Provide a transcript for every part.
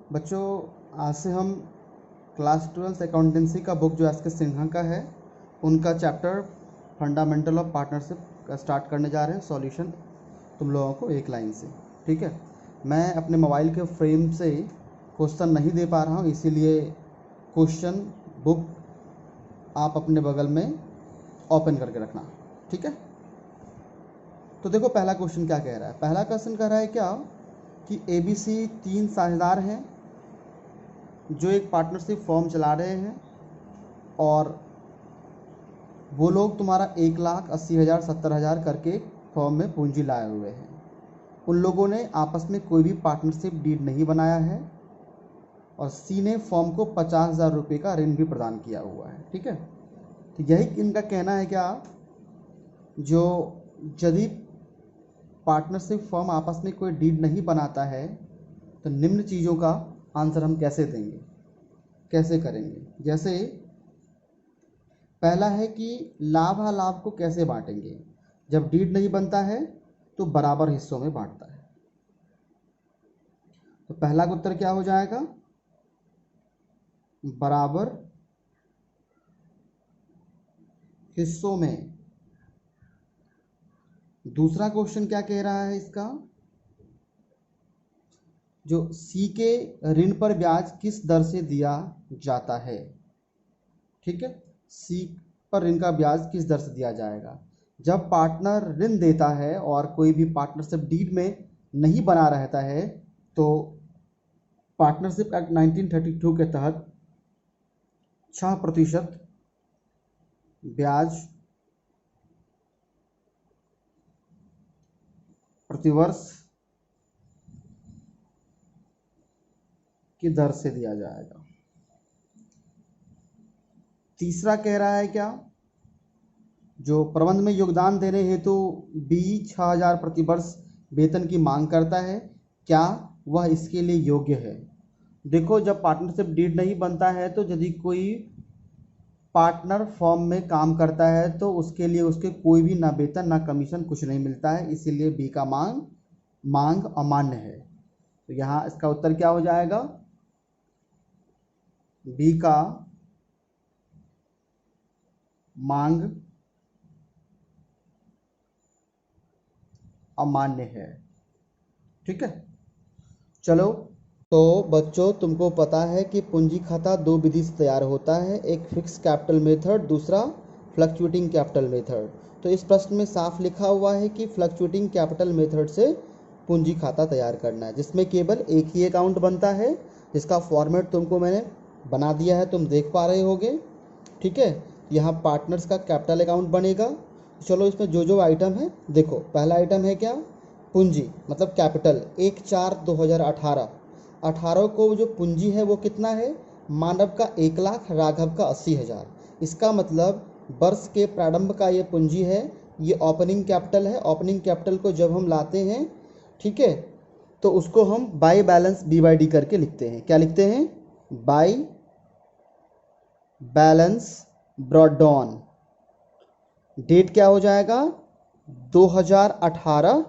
बच्चों, आज से हम क्लास 12 अकाउंटेंसी का बुक जो एस के सिन्हा का है उनका चैप्टर फंडामेंटल ऑफ पार्टनरशिप का स्टार्ट करने जा रहे हैं। सॉल्यूशन तुम लोगों को एक लाइन से, ठीक है। मैं अपने मोबाइल के फ्रेम से क्वेश्चन नहीं दे पा रहा हूँ, इसीलिए क्वेश्चन बुक आप अपने बगल में ओपन करके रखना, ठीक है। तो देखो पहला क्वेश्चन क्या कह रहा है। पहला क्वेश्चन कह रहा है क्या कि ABC 3 साझेदार हैं जो एक पार्टनरशिप फॉर्म चला रहे हैं और वो लोग तुम्हारा 1,80,000 70,000 करके फॉर्म में पूंजी लाए हुए हैं। उन लोगों ने आपस में कोई भी पार्टनरशिप डीड नहीं बनाया है और C ने फॉर्म को 50,000 रुपये का ऋण भी प्रदान किया हुआ है, ठीक है। तो यही इनका कहना है क्या, जो यदि पार्टनरशिप फॉर्म आपस में कोई डीड नहीं बनाता है तो निम्न चीज़ों का आंसर हम कैसे देंगे, कैसे करेंगे। जैसे पहला है कि लाभालाभ को कैसे बांटेंगे। जब डीड नहीं बनता है तो बराबर हिस्सों में बांटता है। तो पहला का उत्तर क्या हो जाएगा, बराबर हिस्सों में। दूसरा क्वेश्चन क्या कह रहा है इसका, जो C के ऋण पर ब्याज किस दर से दिया जाता है, ठीक है। C पर ऋण का ब्याज किस दर से दिया जाएगा। जब पार्टनर ऋण देता है और कोई भी पार्टनरशिप डीड में नहीं बना रहता है तो पार्टनरशिप एक्ट 1932 के तहत 6% ब्याज प्रतिवर्ष की दर से दिया जाएगा। तीसरा कह रहा है क्या, जो प्रबंध में योगदान देने हेतु B 6,000 प्रतिवर्ष वेतन की मांग करता है, क्या वह इसके लिए योग्य है। देखो जब पार्टनरशिप डीड नहीं बनता है तो यदि कोई पार्टनर फॉर्म में काम करता है तो उसके लिए उसके कोई भी ना वेतन ना कमीशन कुछ नहीं मिलता है, इसीलिए B का मांग अमान्य है। तो यहाँ इसका उत्तर क्या हो जाएगा, B का मांग अमान्य है, ठीक है। चलो तो बच्चों तुमको पता है कि पूंजी खाता दो विधि से तैयार होता है, एक फिक्स कैपिटल मेथड, दूसरा फ्लक्चुएटिंग कैपिटल मेथड। तो इस प्रश्न में साफ लिखा हुआ है कि फ्लक्चुएटिंग कैपिटल मेथड से पूंजी खाता तैयार करना है, जिसमें केवल एक ही अकाउंट बनता है, जिसका फॉर्मेट तुमको मैंने बना दिया है, तुम देख पा रहे होगे, ठीक है। यहाँ पार्टनर्स का कैपिटल अकाउंट बनेगा। चलो इसमें जो जो आइटम है देखो। पहला आइटम है क्या, पूंजी मतलब कैपिटल 1/4/2018। 18 को जो पूंजी है वो कितना है, मानव का 1,00,000, राघव का 80,000। इसका मतलब वर्ष के प्रारंभ का ये पूंजी है, ये ओपनिंग कैपिटल है। ओपनिंग कैपिटल को जब हम लाते हैं, ठीक है, तो उसको हम बाय बैलेंस BYD करके लिखते हैं। क्या लिखते हैं, by balance brought down. Date क्या हो जाएगा, 2018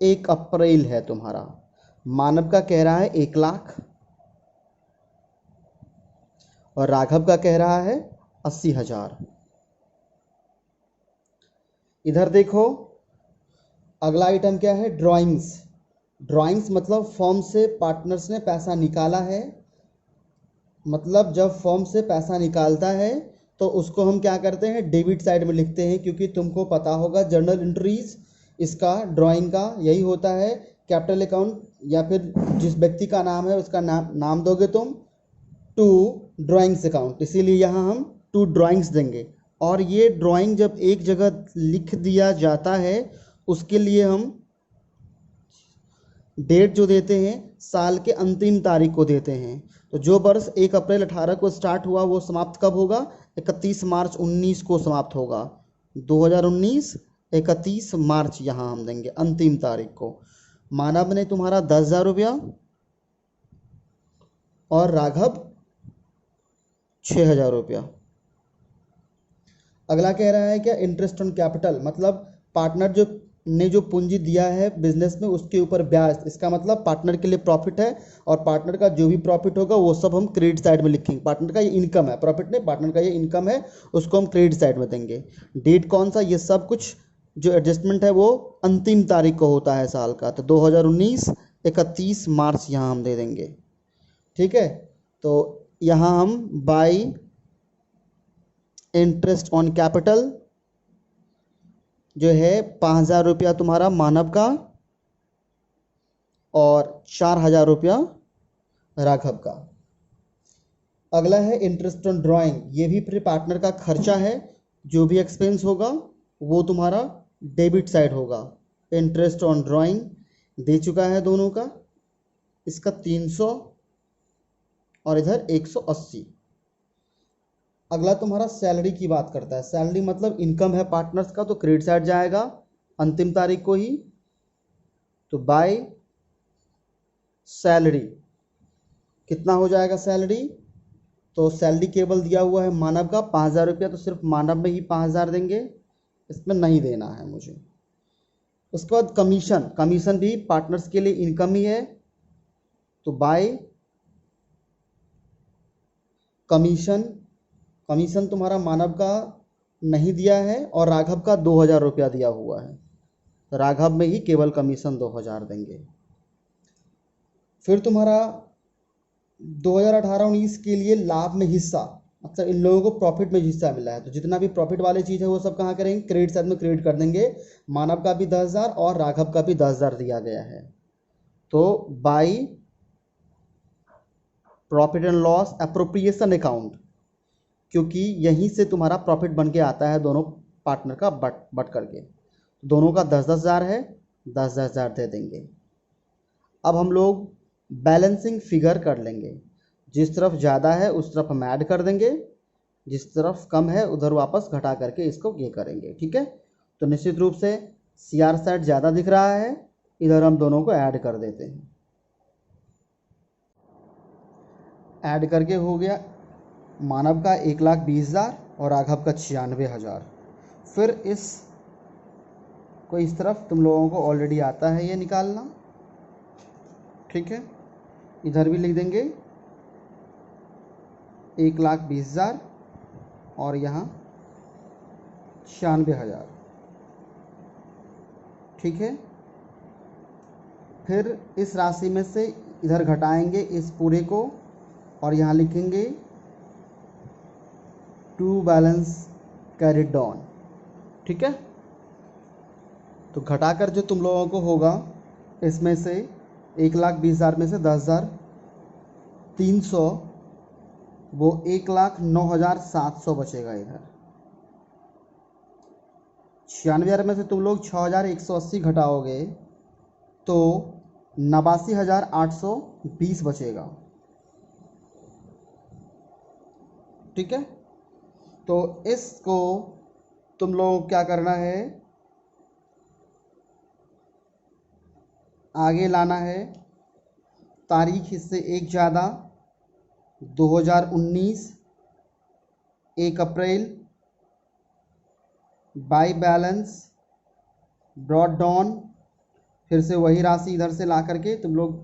1 अप्रैल है तुम्हारा। मानव का कह रहा है 1,00,000 और राघव का कह रहा है 80,000। इधर देखो अगला आइटम क्या है, ड्राइंग्स। ड्राइंग्स मतलब फॉर्म से पार्टनर्स ने पैसा निकाला है। मतलब जब फॉर्म से पैसा निकालता है तो उसको हम क्या करते हैं, डेबिट साइड में लिखते हैं, क्योंकि तुमको पता होगा जर्नल एंट्रीज इसका ड्राइंग का यही होता है। कैपिटल अकाउंट या फिर जिस व्यक्ति का नाम है उसका नाम दोगे तुम, टू ड्राइंग्स अकाउंट, इसीलिए यहाँ हम टू ड्राइंग्स देंगे। और ये ड्राइंग जब एक जगह लिख दिया जाता है उसके लिए हम डेट जो देते हैं साल के अंतिम तारीख को देते हैं। तो जो वर्ष 1 अप्रैल 18 को स्टार्ट हुआ वो समाप्त कब होगा, 31 मार्च 19 को समाप्त होगा। 2019 31 मार्च यहाँ हम देंगे अंतिम तारीख को। मानव ने तुम्हारा 10,000 रुपया और राघव 6,000 रुपया। अगला कह रहा है क्या, इंटरेस्ट ऑन कैपिटल, मतलब पार्टनर जो ने जो पूंजी दिया है बिजनेस में उसके ऊपर ब्याज, इसका मतलब पार्टनर के लिए प्रॉफिट है और पार्टनर का जो भी प्रॉफिट होगा वो सब हम क्रेडिट साइड में लिखेंगे। पार्टनर का ये इनकम है, प्रॉफिट नहीं, पार्टनर का ये इनकम है, उसको हम क्रेडिट साइड में देंगे। डेट कौन सा, ये सब कुछ जो एडजस्टमेंट है वो अंतिम तारीख को होता है साल का, तो 2019 31 मार्च यहाँ हम दे देंगे। ठीक है, तो यहाँ हम बाई इंटरेस्ट ऑन कैपिटल जो है 5,000 रुपया तुम्हारा मानव का और 4,000 रुपया राघव का। अगला है इंटरेस्ट ऑन ड्राइंग, ये भी फिर पार्टनर का खर्चा है, जो भी एक्सपेंस होगा वो तुम्हारा डेबिट साइड होगा। इंटरेस्ट ऑन ड्राइंग दे चुका है दोनों का, इसका 300 और इधर 180। अगला तुम्हारा सैलरी की बात करता है। सैलरी मतलब इनकम है पार्टनर्स का, तो क्रेडिट साइड जाएगा अंतिम तारीख को ही, तो बाय सैलरी कितना हो जाएगा सैलरी, तो सैलरी केवल दिया हुआ है मानव का 5,000 रुपया, तो सिर्फ मानव में ही 5,000 देंगे, इसमें नहीं देना है मुझे। उसके बाद कमीशन, कमीशन भी पार्टनर्स के लिए इनकम ही है, तो बाय कमीशन, कमीशन तुम्हारा मानव का नहीं दिया है और राघव का 2,000 रुपया दिया हुआ है, तो राघव में ही केवल कमीशन 2,000 देंगे। फिर तुम्हारा 2018-19 के लिए लाभ में हिस्सा, मतलब इन लोगों को प्रॉफिट में हिस्सा मिला है, तो जितना भी प्रॉफिट वाली चीज़ है वो सब कहाँ करेंगे, क्रेडिट साइड में क्रेडिट कर देंगे। मानव का भी 10,000 और राघव का भी 10,000 दिया गया है, तो by profit and loss appropriation account, क्योंकि यहीं से तुम्हारा प्रॉफिट बन के आता है दोनों पार्टनर का बट करके, दोनों का 10,000 है, 10,000 दे देंगे। अब हम लोग बैलेंसिंग फिगर कर लेंगे, जिस तरफ ज़्यादा है उस तरफ हम ऐड कर देंगे, जिस तरफ कम है उधर वापस घटा करके इसको ये करेंगे। ठीक है, तो निश्चित रूप से CR साइड ज़्यादा दिख रहा है, इधर हम दोनों को ऐड कर देते हैं। ऐड करके हो गया मानव का 1,20,000 और राघव का 96,000। फिर इस को इस तरफ तुम लोगों को ऑलरेडी आता है ये निकालना। ठीक है, इधर भी लिख देंगे 1,20,000 और यहाँ 96,000। ठीक है, फिर इस राशि में से इधर घटाएंगे इस पूरे को और यहाँ लिखेंगे टू बैलेंस कैरिड ऑन। ठीक है, तो घटाकर जो तुम लोगों को होगा इसमें से 1,20,000 में से 10,000 300, वो 1,09,700 बचेगा। इधर 96,000 में से तुम लोग 6,180 घटाओगे तो 89,820 बचेगा। ठीक है, तो इसको तुम लोग क्या करना है, आगे लाना है, तारीख इससे एक ज़्यादा 2019 1 अप्रैल, बाई बैलेंस ब्रॉड डाउन, फिर से वही राशि इधर से ला करके तुम लोग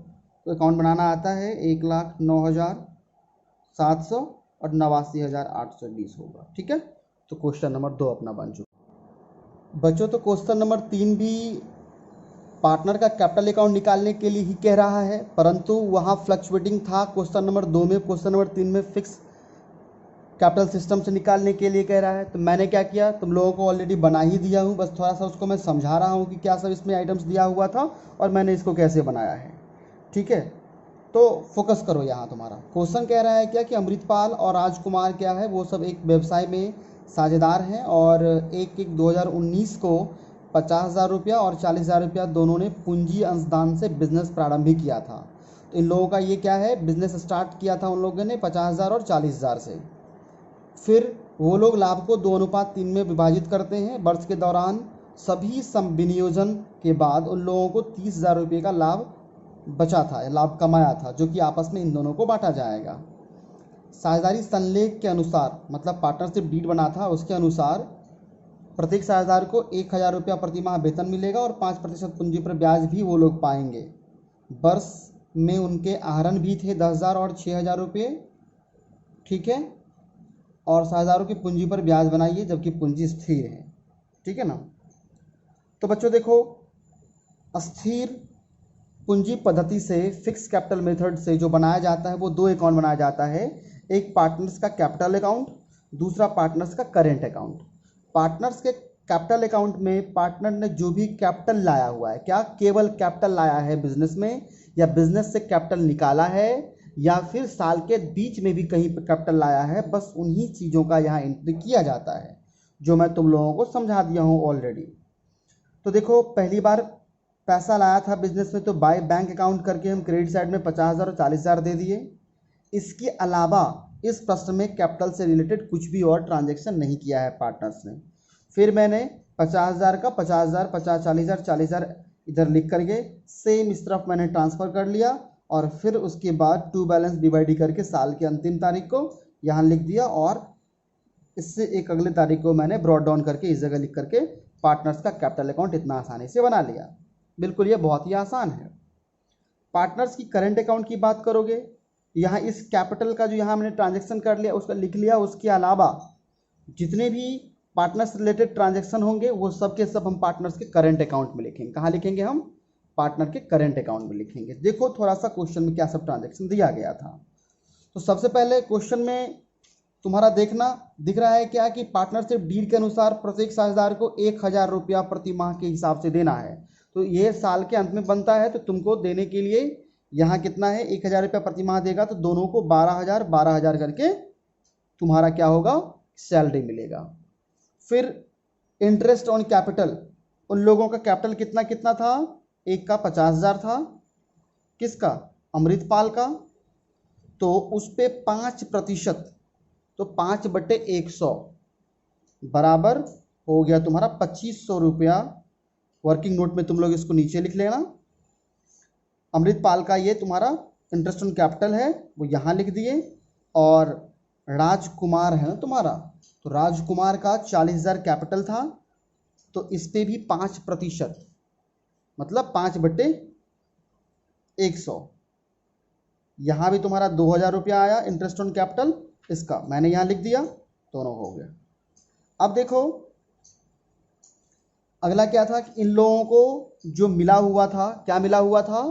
अकाउंट बनाना आता है, 1,09,700 और 89,820 होगा। ठीक है, तो क्वेश्चन नंबर 2 अपना बन चुका। बच्चों, तो क्वेश्चन नंबर 3 भी पार्टनर का कैपिटल अकाउंट निकालने के लिए ही कह रहा है, परंतु वहाँ फ्लक्चुएटिंग था क्वेश्चन नंबर 2 में। क्वेश्चन नंबर 3 में फिक्स कैपिटल सिस्टम से निकालने के लिए कह रहा है। तो मैंने क्या किया, तुम लोगों को ऑलरेडी बना ही दिया हूँ, बस थोड़ा सा उसको मैं समझा रहा हूँ कि क्या सब इसमें आइटम्स दिया हुआ था और मैंने इसको कैसे बनाया है। ठीक है, तो फोकस करो यहाँ। तुम्हारा क्वेश्चन कह रहा है क्या कि अमृतपाल और राजकुमार क्या है, वो सब एक व्यवसाय में साझेदार हैं और 1/1/2019 को 50,000 रुपया और 40,000 रुपया दोनों ने पूंजी अंशदान से बिजनेस प्रारंभ ही किया था। तो इन लोगों का ये क्या है, बिजनेस स्टार्ट किया था उन लोगों ने 50,000 और 40,000 से। फिर वो लोग लाभ को 2:3 में विभाजित करते हैं। वर्ष के दौरान सभी विनियोजन के बाद उन लोगों को 30,000 रुपये का लाभ बचा था, लाभ कमाया था, जो कि आपस में इन दोनों को बांटा जाएगा। साझेदारी संलेख के अनुसार, मतलब पार्टनरशिप डीड बना था, उसके अनुसार प्रत्येक साझेदार को 1,000 रुपया प्रति माह वेतन मिलेगा और 5% पूंजी पर ब्याज भी वो लोग पाएंगे। वर्ष में उनके आहरण भी थे 10,000 और 6,000 रुपये, ठीक है। और साझेदारों की पूंजी पर ब्याज बनाइए जबकि पूंजी स्थिर है, ठीक है ना। तो बच्चों देखो, स्थिर पूंजी पद्धति से फिक्स कैपिटल मेथड से जो बनाया जाता है वो दो अकाउंट बनाया जाता है। एक पार्टनर्स का कैपिटल अकाउंट, दूसरा पार्टनर्स का करेंट अकाउंट। पार्टनर्स के कैपिटल अकाउंट में पार्टनर ने जो भी कैपिटल लाया हुआ है, क्या केवल कैपिटल लाया है बिजनेस में, या बिजनेस से कैपिटल निकाला है, या फिर साल के बीच में भी कहीं पर कैपिटल लाया है, बस उन्हीं चीज़ों का यहाँ एंट्री किया जाता है जो मैं तुम लोगों को समझा दिया हूँ ऑलरेडी। तो देखो, पहली बार पैसा लाया था बिजनेस में तो बाय बैंक अकाउंट करके हम क्रेडिट साइड में 50,000 और 40,000 दे दिए। इसके अलावा इस प्रश्न में कैपिटल से रिलेटेड कुछ भी और ट्रांजैक्शन नहीं किया है पार्टनर्स ने। फिर मैंने 50,000 का 50,000, 50, 40,000, 40,000 इधर लिख करके सेम इस तरफ मैंने ट्रांसफ़र कर लिया और फिर उसके बाद टू बैलेंस डिवाइड करके साल की अंतिम तारीख को यहाँ लिख दिया और इससे एक अगले तारीख को मैंने ब्रॉड डाउन करके इस जगह लिख करके पार्टनर्स का कैपिटल अकाउंट इतना आसानी से बना लिया। बिल्कुल ये बहुत ही आसान है। पार्टनर्स की करंट अकाउंट की बात करोगे, यहाँ इस कैपिटल का जो यहाँ मैंने ट्रांजैक्शन कर लिया उसका लिख लिया, उसके अलावा जितने भी पार्टनर्स रिलेटेड ट्रांजैक्शन होंगे वो सब के सब हम पार्टनर्स के करंट अकाउंट में लिखेंगे। कहाँ लिखेंगे हम? पार्टनर के करंट अकाउंट में लिखेंगे। देखो थोड़ा सा क्वेश्चन में क्या सब ट्रांजैक्शन दिया गया था। तो सबसे पहले क्वेश्चन में तुम्हारा देखना दिख रहा है क्या कि पार्टनरशिप डीड के अनुसार प्रत्येक साझेदार को 1,000 रुपया प्रति माह के हिसाब से देना है। तो ये साल के अंत में बनता है, तो तुमको देने के लिए यहाँ कितना है, 1,000 रुपया प्रति माह देगा, तो दोनों को 12,000 12,000 करके तुम्हारा क्या होगा, सैलरी मिलेगा। फिर इंटरेस्ट ऑन कैपिटल, उन लोगों का कैपिटल कितना कितना था, एक का 50,000 था, किसका, अमृतपाल का, तो उस पे 5%, तो 5/100 बराबर हो गया तुम्हारा 2,500 रुपया। वर्किंग नोट में तुम लोग इसको नीचे लिख लेना। अमृतपाल का ये तुम्हारा इंटरेस्ट ऑन कैपिटल है वो यहाँ लिख दिए, और राजकुमार है ना तुम्हारा, तो राजकुमार का 40,000 कैपिटल था, तो इस पे भी 5%, मतलब 5/100। यहाँ भी तुम्हारा 2,000 रुपया आया इंटरेस्ट ऑन कैपिटल, इसका मैंने यहाँ लिख दिया, दोनों हो गया। अब देखो अगला क्या था कि इन लोगों को जो मिला हुआ था, क्या मिला हुआ था,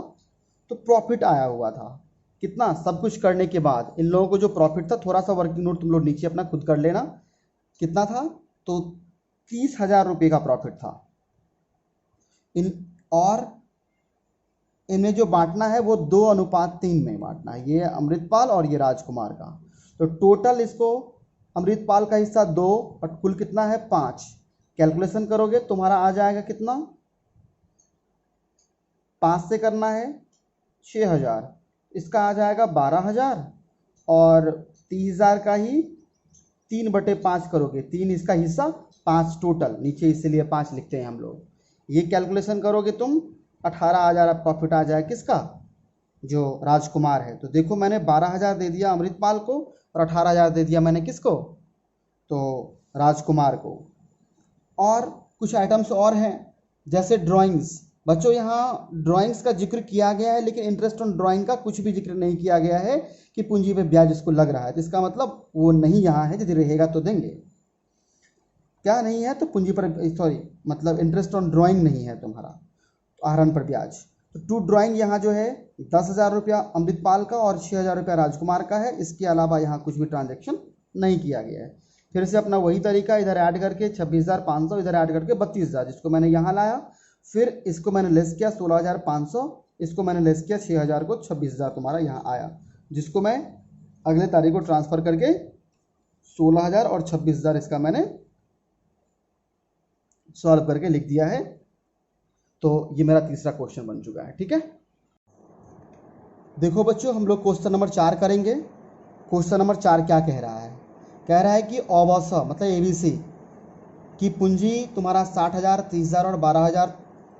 तो प्रॉफिट आया हुआ था। कितना, सब कुछ करने के बाद इन लोगों को जो प्रॉफिट था, थोड़ा सा वर्किंग नोट तुम लोग नीचे अपना खुद कर लेना, कितना था, तो 30,000 रुपये का प्रॉफिट था। और इनमें जो बांटना है वो 2:3 में बांटना है, ये अमृतपाल और ये राजकुमार का। तो टोटल इसको अमृतपाल का हिस्सा 2 और कुल कितना है 5। कैलकुलेशन करोगे तुम्हारा आ जाएगा कितना, 5 से करना है 6,000, इसका आ जाएगा 12,000, और 30,000 का ही 3/5 करोगे, 3 इसका हिस्सा 5 टोटल, नीचे इसीलिए 5 लिखते हैं हम लोग। ये कैलकुलेशन करोगे तुम 18,000 प्रॉफिट आ जाए किसका, जो राजकुमार है। तो देखो मैंने 12,000 दे दिया अमृतपाल को और 18,000 दे दिया मैंने किसको, तो राजकुमार को। और कुछ आइटम्स और हैं जैसे ड्राइंग्स। बच्चों यहाँ ड्राइंग्स का जिक्र किया गया है, लेकिन इंटरेस्ट ऑन ड्राइंग का कुछ भी जिक्र नहीं किया गया है कि पूंजी पे ब्याज इसको लग रहा है, तो इसका मतलब वो नहीं यहाँ है, यदि रहेगा तो देंगे। क्या नहीं है, तो पूंजी पर सॉरी मतलब इंटरेस्ट ऑन ड्राइंग नहीं है तुम्हारा, आहरण पर ब्याज। तो टू ड्राइंग यहाँ जो है 10,000 रुपया अमृतपाल का और 6,000 रुपया राजकुमार का है। इसके अलावा यहाँ कुछ भी ट्रांजैक्शन नहीं किया गया है। फिर से अपना वही तरीका, इधर ऐड करके 26,500, इधर ऐड करके 32,000, जिसको मैंने यहाँ लाया, फिर इसको मैंने लेस किया 16,500, इसको मैंने लेस किया 6,000 को, 26,000 तुम्हारा यहाँ आया, जिसको मैं अगले तारीख को ट्रांसफ़र करके 16,000 और 26,000 इसका मैंने सॉल्व करके लिख दिया है। तो ये मेरा तीसरा क्वेश्चन बन चुका है, ठीक है। देखो बच्चों हम लोग क्वेश्चन नंबर 4 करेंगे। क्वेश्चन नंबर 4 क्या कह रहा है, कह रहा है कि ऑबस मतलब एबीसी की पूंजी तुम्हारा 60,000, 30,000 और 12,000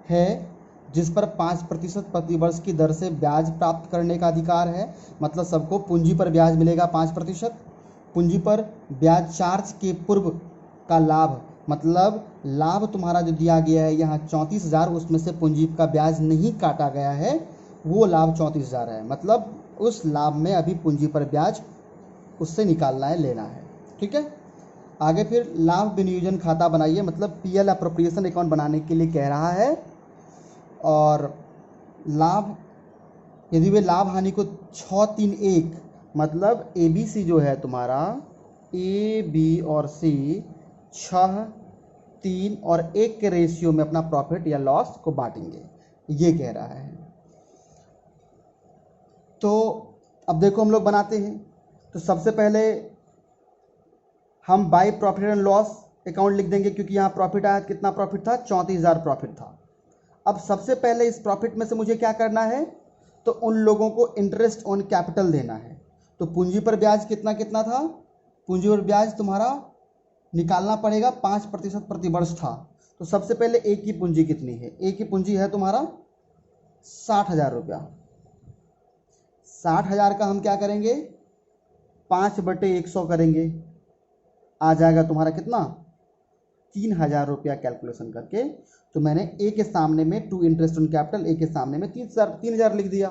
है, जिस पर 5% प्रतिवर्ष की दर से ब्याज प्राप्त करने का अधिकार है। मतलब सबको पूंजी पर ब्याज मिलेगा 5%। पूंजी पर ब्याज चार्ज के पूर्व का लाभ मतलब लाभ तुम्हारा जो दिया गया है यहाँ 34,000, उसमें से पूंजी का ब्याज नहीं काटा गया है, वो लाभ 34,000 है। मतलब उस लाभ में अभी पूंजी पर ब्याज उससे निकालना है, लेना है। ठीक है, आगे फिर लाभ विनियोजन खाता बनाइए, मतलब पीएल अप्रोप्रिएशन अकाउंट बनाने के लिए कह रहा है। और लाभ, यदि वे लाभ हानि को 6-3-1, मतलब ABC जो है तुम्हारा A, B और C 6, 3 और 1 के रेशियो में अपना प्रॉफिट या लॉस को बांटेंगे, ये कह रहा है। तो अब देखो हम लोग बनाते हैं। तो सबसे पहले हम by profit and loss account लिख देंगे, क्योंकि यहाँ प्रॉफिट आया, कितना प्रॉफिट था, 34,000 प्रॉफिट था। अब सबसे पहले इस प्रॉफिट में से मुझे क्या करना है, तो उन लोगों को इंटरेस्ट ऑन कैपिटल देना है। तो पूंजी पर ब्याज कितना कितना था, पूंजी पर ब्याज तुम्हारा निकालना पड़ेगा 5% प्रतिवर्ष था। तो सबसे पहले ए की पूंजी कितनी है, ए की पूंजी है तुम्हारा 60,000 रुपया। 60,000 का हम क्या करेंगे, 5/100 करेंगे, आ जाएगा तुम्हारा कितना, 3,000 रुपया कैलकुलेशन करके। तो मैंने ए के सामने में टू इंटरेस्ट ऑन कैपिटल, ए के सामने में 3,000 लिख दिया।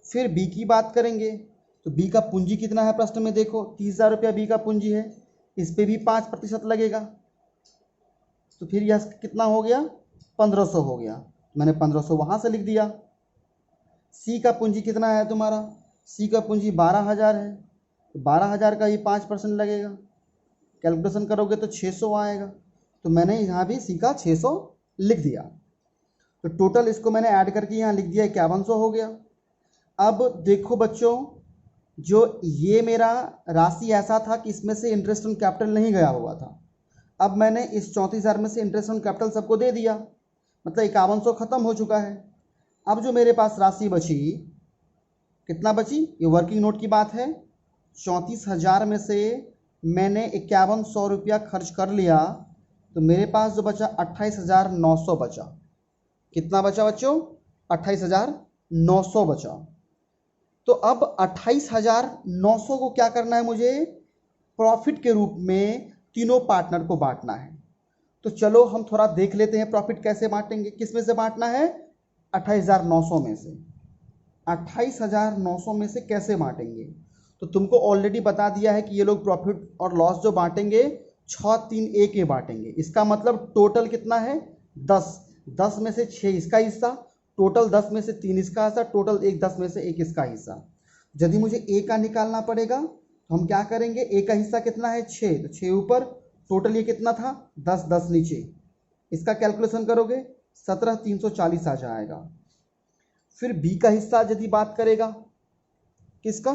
फिर बी की बात करेंगे, तो बी का पूंजी कितना है प्रश्न में, देखो 30,000 रुपया बी का पूंजी है, इस पे भी 5% लगेगा। तो फिर यह कितना हो गया, 1,500 हो गया, मैंने 1,500 वहाँ से लिख दिया। सी का पूंजी कितना है तुम्हारा, सी का पूंजी 12,000 है, तो 12,000 का ही 5% लगेगा, कैलकुलेशन करोगे तो 600 आएगा। तो मैंने यहाँ भी सी का 600 लिख दिया। तो टोटल इसको मैंने ऐड करके यहाँ लिख दिया, 5100 हो गया। अब देखो बच्चों, जो ये मेरा राशि ऐसा था कि इसमें से इंटरेस्ट ऑन कैपिटल नहीं गया हुआ था। अब मैंने इस 34,000 में से इंटरेस्ट ऑन कैपिटल सबको दे दिया, मतलब 5100 खत्म हो चुका है। अब जो मेरे पास राशि बची, कितना बची, ये वर्किंग नोट की बात है, 34,000 में से मैंने 5100 रुपया खर्च कर लिया, तो मेरे पास जो बचा 28,900 बचा। कितना बचा बच्चों, 28,900 बचा। तो अब 28,900 को क्या करना है मुझे, प्रॉफिट के रूप में तीनों पार्टनर को बांटना है। तो चलो हम थोड़ा देख लेते हैं प्रॉफिट कैसे बांटेंगे, किस में से बांटना है, 28,900 में से। 28,900 में से कैसे बांटेंगे, तो तुमको ऑलरेडी बता दिया है कि ये लोग प्रॉफिट और लॉस जो बांटेंगे 6-3-1 के बांटेंगे। इसका मतलब टोटल कितना है, 10 में से 6 इसका हिस्सा, टोटल 10 में से 3 इसका हिस्सा, टोटल 10 में से 1 इसका हिस्सा। यदि मुझे ए का निकालना पड़ेगा तो हम क्या करेंगे, ए का हिस्सा कितना है 6, तो 6 ऊपर, टोटल ये कितना था 10 नीचे, इसका कैलकुलेशन करोगे 17,340 आ जाएगा। फिर बी का हिस्सा यदि बात करेगा, किसका,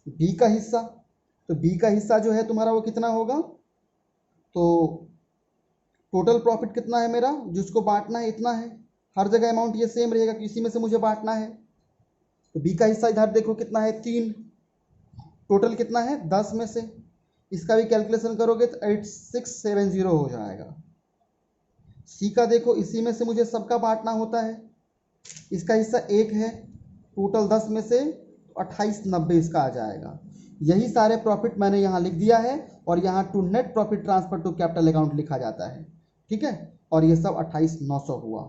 बी का हिस्सा, तो बी का हिस्सा जो है तुम्हारा वो कितना होगा, तो टोटल प्रॉफिट कितना है मेरा, जिसको बांटना है इतना है, हर जगह अमाउंट ये सेम रहेगा कि इसी में से मुझे बांटना है। तो बी का हिस्सा इधर देखो कितना है 3, टोटल कितना है 10 में से, इसका भी कैलकुलेशन करोगे तो 8670 हो जाएगा। सी का देखो, इसी में से मुझे सबका बांटना होता है, इसका हिस्सा 1 है, टोटल 10 में से 2890 इसका आ जाएगा। यही सारे प्रॉफिट मैंने यहाँ लिख दिया है, और यहाँ to net profit transfer to capital account लिखा जाता है। ठीक है, और ये सब 28,900 हुआ।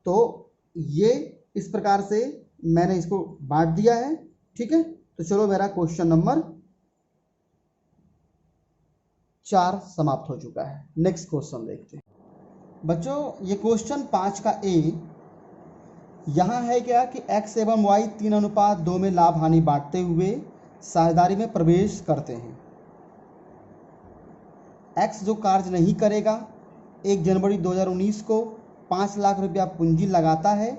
तो ये इस प्रकार से मैंने इसको बांट दिया है। ठीक है, तो चलो मेरा क्वेश्चन नंबर 4 समाप्त हो चुका है। नेक्स्ट क्वेश्चन देखते हैं बच्चों। ये क्वेश्चन 5 का ए, यहाँ है क्या कि x एवं y 3:2 में लाभ हानि बांटते हुए साझेदारी में प्रवेश करते हैं। x जो कार्य नहीं करेगा, 1 जनवरी 2019 को 5 लाख रुपया पूंजी लगाता है,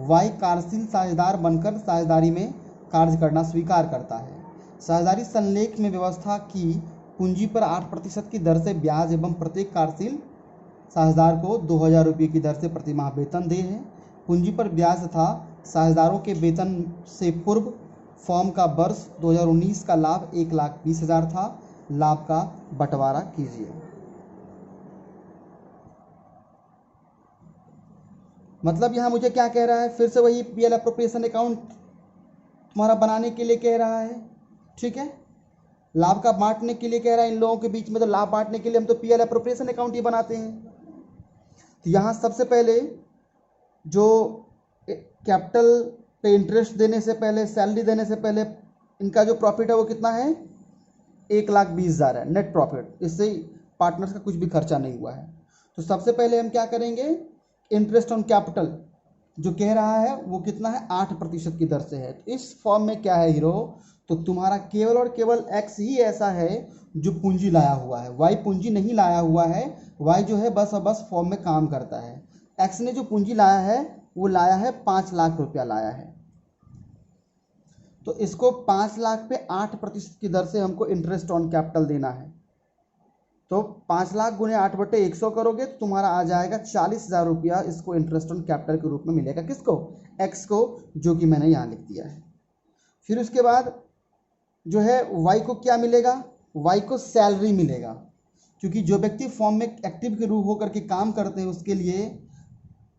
y कार्यशील साझेदार बनकर साझेदारी में कार्य करना स्वीकार करता है। साझेदारी संलेख में व्यवस्था की पूंजी पर 8% की दर से ब्याज एवं प्रत्येक कार्यशील साझेदार को 2,000 रुपये की दर से प्रतिमाह वेतन दे है। पूंजी पर ब्याज तथा साझेदारों के वेतन से पूर्व फर्म का वर्ष 2019 का लाभ 1,20,000 था। लाभ का बंटवारा कीजिए। मतलब यहाँ मुझे क्या कह रहा है, फिर से वही पीएल अप्रोप्रिएशन अकाउंट तुम्हारा बनाने के लिए कह रहा है। ठीक है, लाभ का बांटने के लिए कह रहा है इन लोगों के बीच में, तो लाभ बांटने के लिए हम तो पीएल एप्रोप्रिएशन अकाउंट ही बनाते हैं। तो यहाँ सबसे पहले जो कैपिटल पे इंटरेस्ट देने से पहले, सैलरी देने से पहले इनका जो प्रॉफिट है वो कितना है, 1,20,000 है नेट प्रॉफिट। इससे पार्टनर्स का कुछ भी खर्चा नहीं हुआ है। तो सबसे पहले हम क्या करेंगे, इंटरेस्ट ऑन कैपिटल जो कह रहा है वो कितना है, 8% की दर से है। तो इस फॉर्म में क्या है हीरो, तो तुम्हारा केवल और केवल एक्स ही ऐसा है जो पूंजी लाया हुआ है, वाई पूंजी नहीं लाया हुआ है। वाई जो है बस और बस फॉर्म में काम करता है। एक्स ने जो पूंजी लाया है वो लाया है 5 लाख रुपया लाया है। तो इसको 5 लाख पे 8% की दर से हमको इंटरेस्ट ऑन कैपिटल देना है। तो 5 लाख गुने 8/100 करोगे तो तुम्हारा आ जाएगा 40,000 रुपया इसको इंटरेस्ट ऑन कैपिटल के रूप में मिलेगा। किसको, एक्स को, जो कि मैंने यहाँ लिख दिया है। फिर उसके बाद जो है वाई को क्या मिलेगा, वाई को सैलरी मिलेगा, क्योंकि जो व्यक्ति फॉर्म में एक्टिव के रूप होकर के काम करते हैं उसके लिए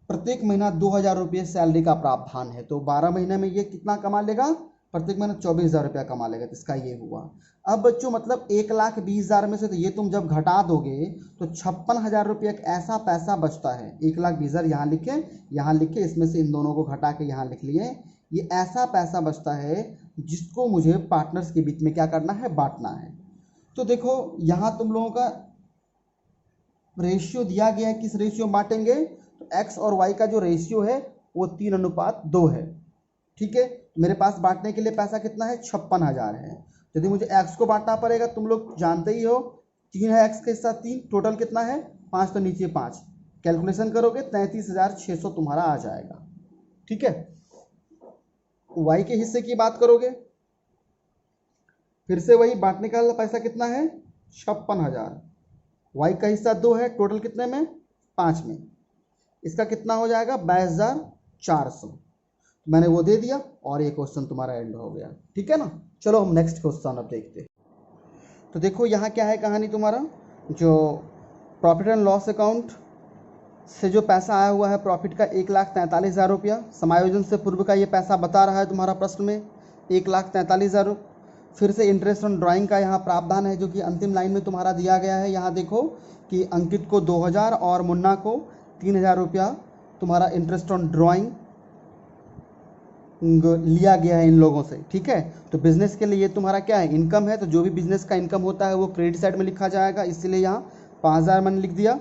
प्रत्येक महीना 2,000 रुपये सैलरी का प्रावधान है। तो 12 महीने में ये कितना कमा लेगा, प्रत्येक महीना 24,000 रुपया कमा लेगा। तो इसका ये हुआ। अब बच्चों मतलब 1,20,000 में से तो ये तुम जब घटा दोगे तो 56,000 रुपये एक ऐसा पैसा बचता है। 1,20,000 यहाँ लिखे, यहाँ लिखे, इसमें से इन दोनों को घटा के यहाँ लिख लिए। ये ऐसा पैसा बचता है जिसको मुझे पार्टनर्स के बीच में क्या करना है, बांटना है। तो देखो यहाँ तुम लोगों का रेशियो दिया गया है, किस रेशियो में बांटेंगे, तो एक्स और वाई का जो रेशियो है वो 3:2 है। ठीक है, मेरे पास बांटने के लिए पैसा कितना है, 56,000 है। यदि मुझे एक्स को बांटना पड़ेगा, तुम लोग जानते ही हो 3 है एक्स के साथ 3, टोटल कितना है 5, तो नीचे 5 कैलकुलेशन करोगे 33,600 तुम्हारा आ जाएगा। ठीक है, वाई के हिस्से की बात करोगे, फिर से वही बांटने का पैसा कितना है 56,000, वाई का हिस्सा 2 है, टोटल कितने में 5 में, इसका कितना हो जाएगा 22,400। मैंने वो दे दिया और ये क्वेश्चन तुम्हारा एंड हो गया। ठीक है ना, चलो हम नेक्स्ट क्वेश्चन अब देखते हैं। तो देखो यहाँ क्या है कहानी, तुम्हारा जो प्रॉफिट एंड लॉस अकाउंट से जो पैसा आया हुआ है प्रॉफिट का 1,43,000 रुपया, समायोजन से पूर्व का ये पैसा बता रहा है तुम्हारा प्रश्न में 1,43,000। फिर से इंटरेस्ट ऑन ड्राइंग का यहाँ प्रावधान है जो कि अंतिम लाइन में तुम्हारा दिया गया है। यहाँ देखो कि अंकित को 2,000 और मुन्ना को 3,000 रुपया तुम्हारा इंटरेस्ट ऑन ड्राइंग लिया गया है इन लोगों से। ठीक है, तो बिजनेस के लिए ये तुम्हारा क्या है, इनकम है। तो जो भी बिजनेस का इनकम होता है वो क्रेडिट साइड में लिखा जाएगा, इसलिए यहाँ 5,000 मैंने लिख दिया।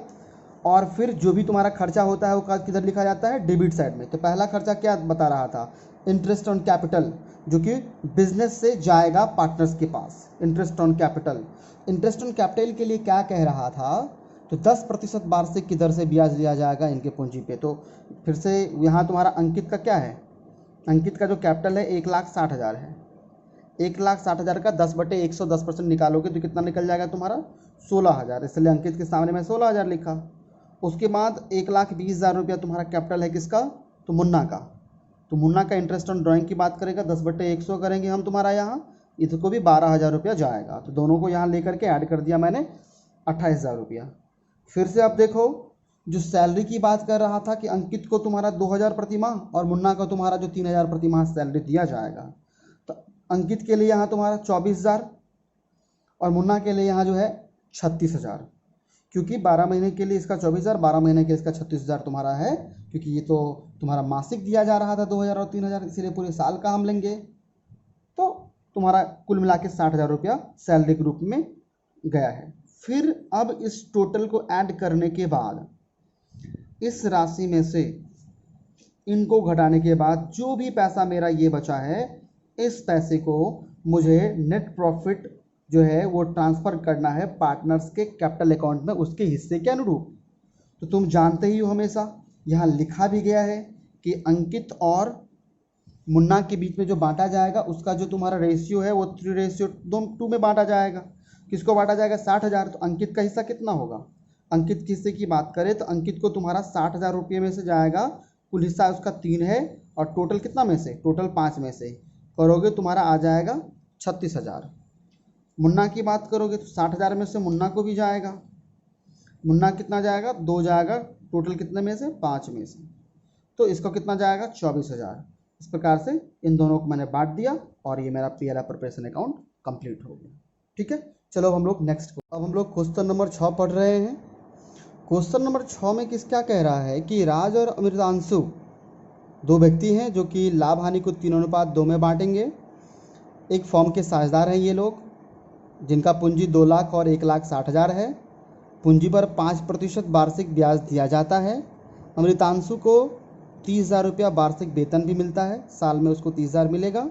और फिर जो भी तुम्हारा खर्चा होता है वो किधर लिखा जाता है, डेबिट साइड में। तो पहला खर्चा क्या बता रहा था, इंटरेस्ट ऑन कैपिटल, जो कि बिजनेस से जाएगा पार्टनर्स के पास। Interest on capital, interest on capital के लिए क्या कह रहा था, तो 10% वार्षिक की दर से ब्याज दिया जाएगा इनके पूंजी पे। तो फिर से यहाँ तुम्हारा अंकित का क्या है, अंकित का जो कैपिटल है 1,60,000 है। 1,60,000 का 10/100 10% निकालोगे तो कितना निकल जाएगा तुम्हारा 16,000, इसलिए अंकित के सामने मैं 16,000 लिखा। उसके बाद 1,20,000 रुपया तुम्हारा कैपिटल है किसका, तो मुन्ना का। तो मुन्ना का इंटरेस्ट ऑन ड्राइंग की बात करेगा 10/100 करेंगे हम तुम्हारा यहाँ, इसको भी 12,000 रुपया जाएगा। तो दोनों को यहाँ लेकर के ऐड कर दिया मैंने 28,000 रुपया। फिर से आप देखो जो सैलरी की बात कर रहा था कि अंकित को तुम्हारा 2,000 प्रति माह और मुन्ना को तुम्हारा जो 3,000 प्रति माह सैलरी दिया जाएगा। तो अंकित के लिए यहाँ तुम्हारा 24,000 और मुन्ना के लिए यहाँ जो है 36,000, क्योंकि 12 महीने के लिए इसका 24,000, 12 महीने के इसका 36,000 तुम्हारा है, क्योंकि ये तो तुम्हारा मासिक दिया जा रहा था 2,000 और 3,000, इसीलिए पूरे साल का हम लेंगे। तो तुम्हारा कुल मिला के 60,000 रुपया सैलरी के रूप में गया है। फिर अब इस टोटल को ऐड करने के बाद इस राशि में से इनको घटाने के बाद जो भी पैसा मेरा ये बचा है, इस पैसे को मुझे नेट प्रॉफिट जो है वो ट्रांसफ़र करना है पार्टनर्स के कैपिटल अकाउंट में उसके हिस्से के अनुरूप। तो तुम जानते ही हो हमेशा यहाँ लिखा भी गया है कि अंकित और मुन्ना के बीच में जो बांटा जाएगा उसका जो तुम्हारा रेशियो है वो 3:2 में बांटा जाएगा। किसको बांटा जाएगा, 60,000। तो अंकित का हिस्सा कितना होगा, अंकित के हिस्से की बात करें तो अंकित को तुम्हारा 60,000 रुपये में से जाएगा, कुल हिस्सा उसका 3 है और टोटल कितना में से, टोटल 5 में से करोगे तुम्हारा आ जाएगा 36,000। मुन्ना की बात करोगे तो 60,000 में से मुन्ना को भी जाएगा, मुन्ना कितना जाएगा 2 जाएगा, टोटल कितने में से 5 में से, तो इसको कितना जाएगा 24,000। इस प्रकार से इन दोनों को मैंने बांट दिया और ये मेरा पीएल एप्रोप्रिएशन अकाउंट कंप्लीट हो गया। ठीक है, चलो अब हम लोग नेक्स्ट, अब हम लोग क्वेश्चन नंबर 6 पढ़ रहे हैं। क्वेश्चन नंबर 6 में किस क्या कह रहा है कि राज और अमृतांशु दो व्यक्ति हैं जो कि लाभ हानि को 3:2 में बांटेंगे। एक फॉर्म के साझेदार हैं ये लोग, जिनका पूंजी 2 लाख और 1,60,000 है। पूंजी पर 5% वार्षिक ब्याज दिया जाता है। अमृतांशु को 30,000 रुपया वार्षिक वेतन भी मिलता है, साल में उसको 30,000 मिलेगा।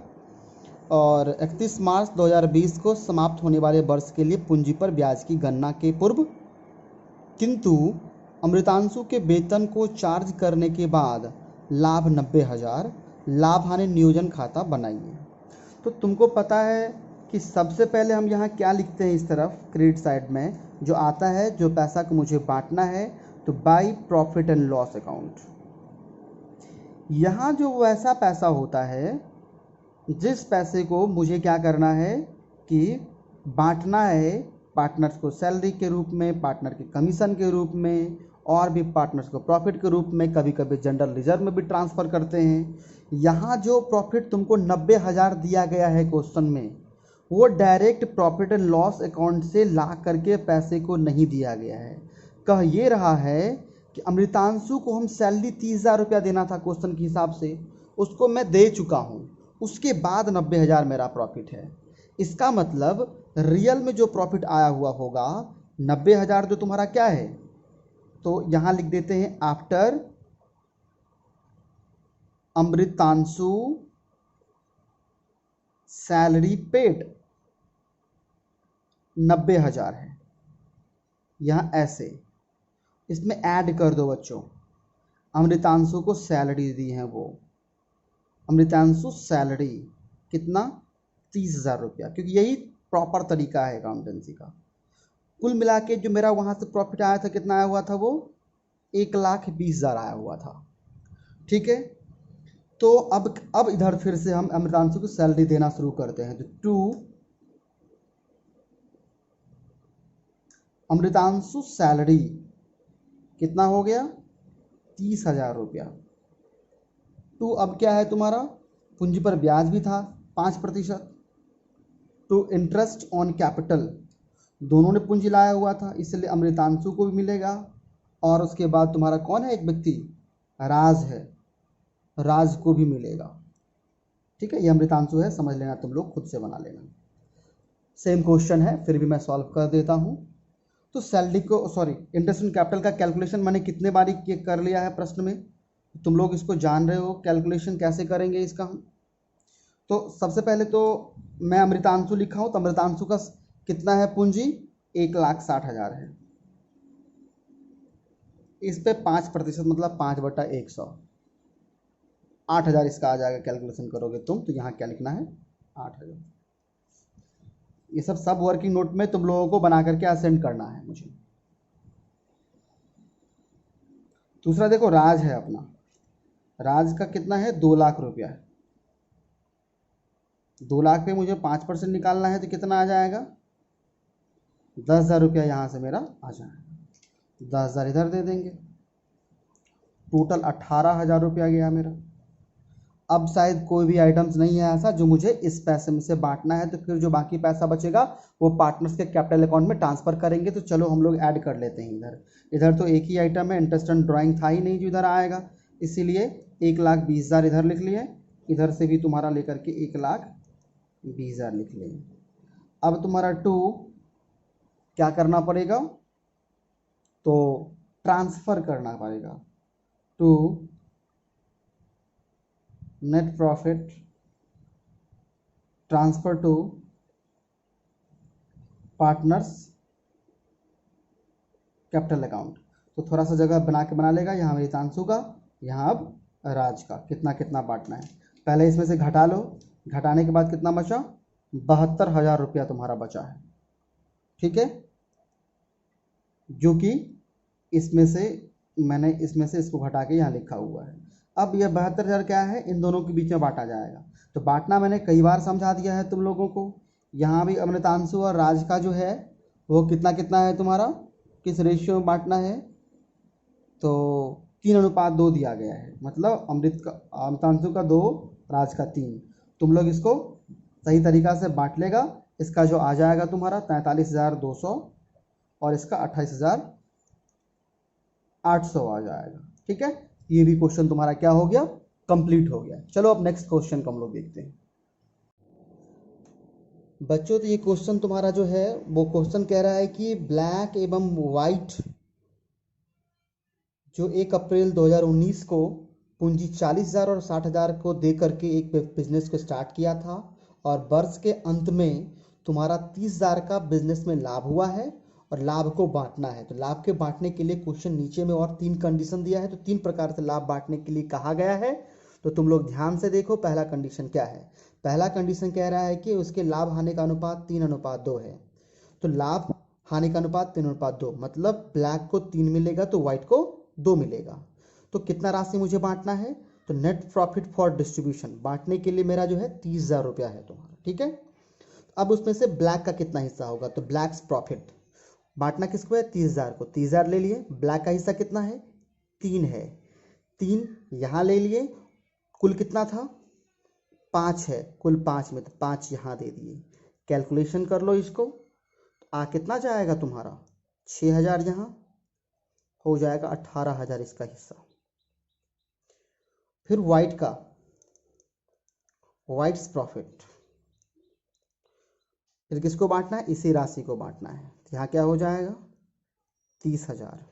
और 31 मार्च 2020 को समाप्त होने वाले वर्ष के लिए पूंजी पर ब्याज की गणना के पूर्व किंतु अमृतांशु के वेतन को चार्ज करने के बाद लाभ 90,000 लाभ हानि नियोजन खाता बनाइए। तो तुमको पता है कि सबसे पहले हम यहाँ क्या लिखते हैं, इस तरफ क्रेडिट साइड में जो आता है, जो पैसा को मुझे बांटना है, तो by profit and loss account. यहाँ जो वैसा पैसा होता है जिस पैसे को मुझे क्या करना है कि बांटना है पार्टनर्स को सैलरी के रूप में, पार्टनर के कमीशन के रूप में, और भी पार्टनर्स को प्रॉफिट के रूप में, कभी कभी जनरल रिजर्व में भी ट्रांसफ़र करते हैं। यहाँ जो प्रॉफिट तुमको 90,000 दिया गया है क्वेश्चन में, वो direct profit and loss account से ला करके पैसे को नहीं दिया गया है। कह ये रहा है कि अमृतांशु को हम सैलरी 30,000 रुपया देना था क्वेश्चन के हिसाब से, उसको मैं दे चुका हूँ, उसके बाद 90,000 मेरा प्रॉफिट है। इसका मतलब रियल में जो प्रॉफिट आया हुआ होगा 90,000 जो तुम्हारा क्या है, तो यहाँ लिख देते हैं आफ्टर अमृतांशु सैलरी पेड 90,000 है। यहाँ ऐसे इसमें ऐड कर दो बच्चों, अमृतांशु को सैलरी दी है वो, अमृतांशु सैलरी कितना 30,000 रुपया, क्योंकि यही प्रॉपर तरीका है अकाउंटेंसी का। कुल मिला के जो मेरा वहाँ से प्रॉफिट आया था, कितना आया हुआ था, वो 1,20,000 आया हुआ था। ठीक है, तो अब इधर फिर से हम अमृतांशु को सैलरी देना शुरू करते हैं। तो टू अमृतांशु सैलरी कितना हो गया 30,000 रुपया। टू अब क्या है तुम्हारा, पूंजी पर ब्याज भी था 5%। टू इंटरेस्ट ऑन कैपिटल, दोनों ने पूंजी लाया हुआ था, इसलिए अमृतांशु को भी मिलेगा। और उसके बाद तुम्हारा कौन है, एक व्यक्ति राज है, राज को भी मिलेगा। ठीक है, ये अमृतांशु है, समझ लेना, तुम लोग खुद से बना लेना। सेम क्वेश्चन है, फिर भी मैं सॉल्व कर देता हूँ। तो सैलरी को इंटरेस्ट ऑन कैपिटल का कैलकुलेशन मैंने कितने बारी कर लिया है प्रश्न में, तुम लोग इसको जान रहे हो कैलकुलेशन कैसे करेंगे इसका हम। तो सबसे पहले तो मैं अमृतांशु लिखा हूँ, तो अमृतांशु का कितना है पूंजी 1,60,000 है। इस पे 5% मतलब 5/100, 8,000 इसका आ जाएगा। कैलकुलेशन करोगे तुम तो यहाँ क्या लिखना है 8,000। ये सब वर्किंग नोट में तुम लोगों को बना करके असेंड करना है मुझे। दूसरा देखो राज है अपना, राज का कितना है 2 लाख रुपया है। 2 लाख पे मुझे 5% निकालना है, तो कितना आ जाएगा 10,000 रुपया यहाँ से मेरा आ जाएगा। 10,000 इधर दे देंगे, टोटल 18,000 रुपया गया मेरा। अब शायद कोई भी आइटम्स नहीं है ऐसा जो मुझे इस पैसे में से बांटना है, तो फिर जो बाकी पैसा बचेगा वो पार्टनर्स के कैपिटल अकाउंट में ट्रांसफ़र करेंगे। तो चलो हम लोग ऐड कर लेते हैं इधर। इधर तो एक ही आइटम है, इंटरेस्ट ऑन ड्राइंग था ही नहीं जो इधर आएगा, इसीलिए 1,20,000 इधर लिख लिए, इधर से भी तुम्हारा लेकर के 1,20,000 लिख लिए। अब तुम्हारा टू क्या करना पड़ेगा, तो ट्रांसफ़र करना पड़ेगा to net profit transfer to partners capital account. तो थोड़ा सा जगह बना लेगा, यहाँ अमृतांशु का, यहाँ अब राज का कितना कितना बांटना है। पहले इसमें से घटा लो, घटाने के बाद कितना बचा 72,000 रुपया तुम्हारा बचा है। ठीक है, जो कि इसमें से मैंने इसको घटा के यहाँ लिखा हुआ है। अब यह 72,000 क्या है, इन दोनों के बीच में बांटा जाएगा। तो बांटना मैंने कई बार समझा दिया है तुम लोगों को। यहाँ भी अमृतांशु और राज का जो है वो कितना कितना है तुम्हारा, किस रेशियो में बांटना है, तो 3:2 दिया गया है। मतलब अमृतांशु का 2, राज का 3। तुम लोग इसको सही तरीक़ा से बांट लेगा इसका जो आ जाएगा तुम्हारा 43,200 और इसका 28,800 आ जाएगा। ठीक है, ये भी क्वेश्चन तुम्हारा क्या हो गया, कंप्लीट हो गया। चलो अब नेक्स्ट क्वेश्चन को हम लोग देखते हैं बच्चों। तो ये क्वेश्चन तुम्हारा जो है वो क्वेश्चन कह रहा है कि ब्लैक एवं वाइट जो 1 अप्रैल 2019 को पूंजी 40,000 और 60,000 को दे करके एक बिजनेस को स्टार्ट किया था और वर्ष के अंत में तुम्हारा 30,000 का बिजनेस में लाभ हुआ है और लाभ को बांटना है। तो लाभ के बांटने के लिए क्वेश्चन नीचे में और 3 कंडीशन दिया है। तो 3 प्रकार से लाभ बांटने के लिए कहा गया है। तो तुम लोग ध्यान से देखो पहला कंडीशन क्या है। पहला कंडीशन कह रहा है कि उसके लाभ हानि का अनुपात 3:2 है। तो लाभ हानि का अनुपात 3:2 मतलब ब्लैक को 3 मिलेगा तो व्हाइट को 2 मिलेगा। तो कितना राशि मुझे बांटना है, तो नेट प्रॉफिट फॉर डिस्ट्रीब्यूशन बांटने के लिए मेरा जो है 30,000 रुपया है तुम्हारा। ठीक है, अब उसमें से ब्लैक का कितना हिस्सा होगा, तो ब्लैक्स प्रॉफिट बांटना किसको है, 30,000 को। 30,000 ले लिए, ब्लैक का हिस्सा कितना है, 3 है। 3 यहाँ ले लिए, कुल कितना था, 5 है, कुल 5 में तो 5 यहाँ दे दिए। कैलकुलेशन कर लो इसको, कितना जाएगा तुम्हारा, 6,000 यहाँ हो जाएगा, 18,000 इसका हिस्सा। फिर वाइट का, वाइट्स प्रॉफिट, फिर किसको बांटना है, इसी राशि को बांटना है। तो यहाँ क्या हो जाएगा, 30,000।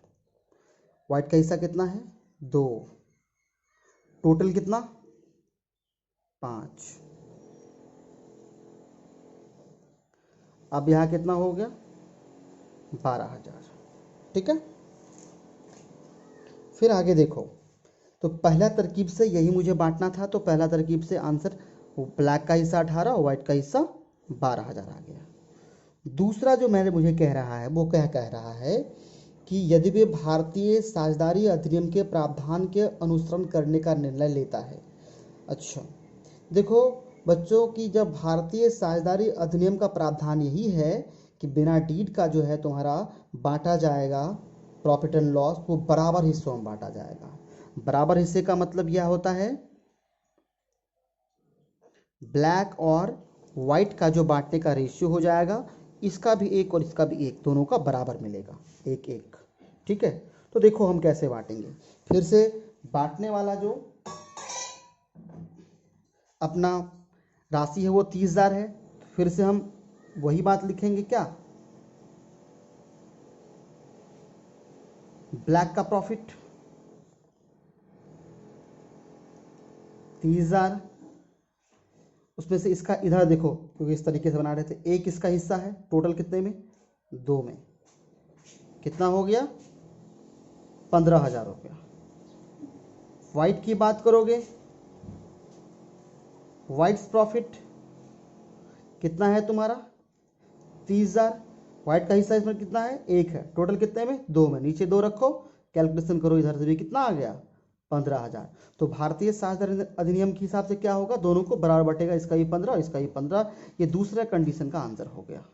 वाइट का हिस्सा कितना है, 2, टोटल कितना, 5। अब यहाँ कितना हो गया, 12,000। ठीक है, फिर आगे देखो। तो पहला तरकीब से यही मुझे बांटना था। तो पहला तरकीब से आंसर ब्लैक का हिस्सा 18 और व्हाइट का हिस्सा 12,000 आ गया। दूसरा जो मुझे कह रहा है वो क्या कह रहा है कि यदि वे भारतीय साझेदारी अधिनियम के प्रावधान के अनुसरण करने का निर्णय लेता है। अच्छा देखो बच्चों की, जब भारतीय साझेदारी अधिनियम का प्रावधान यही है कि बिना डीड का जो है तुम्हारा बांटा जाएगा प्रॉफिट एंड लॉस, वो बराबर हिस्सों में बांटा जाएगा। बराबर हिस्से का मतलब यह होता है ब्लैक और वाइट का जो बांटने का रेशियो हो जाएगा, इसका भी 1 और इसका भी 1, दोनों का बराबर मिलेगा, 1-1। ठीक है, तो देखो हम कैसे बांटेंगे। फिर से बांटने वाला जो अपना राशि है वो 30,000 है। फिर से हम वही बात लिखेंगे, क्या, ब्लैक का प्रॉफिट 30,000, उसमें से इसका इधर देखो क्योंकि इस तरीके से बना रहे थे, 1 इसका हिस्सा है, टोटल कितने में, 2 में, कितना हो गया, 15,000 रुपया। वाइट की बात करोगे, वाइट्स प्रॉफिट कितना है तुम्हारा, 30,000। वाइट का हिस्सा इसमें कितना है, 1 है, टोटल कितने में, 2 में, नीचे 2 रखो, कैलकुलेशन करो इधर से भी कितना आ गया, 15,000। तो भारतीय साझेदारी अधिनियम के हिसाब से क्या होगा, दोनों को बराबर बटेगा, इसका भी 15 और इसका भी 15। ये दूसरा कंडीशन का आंसर हो गया।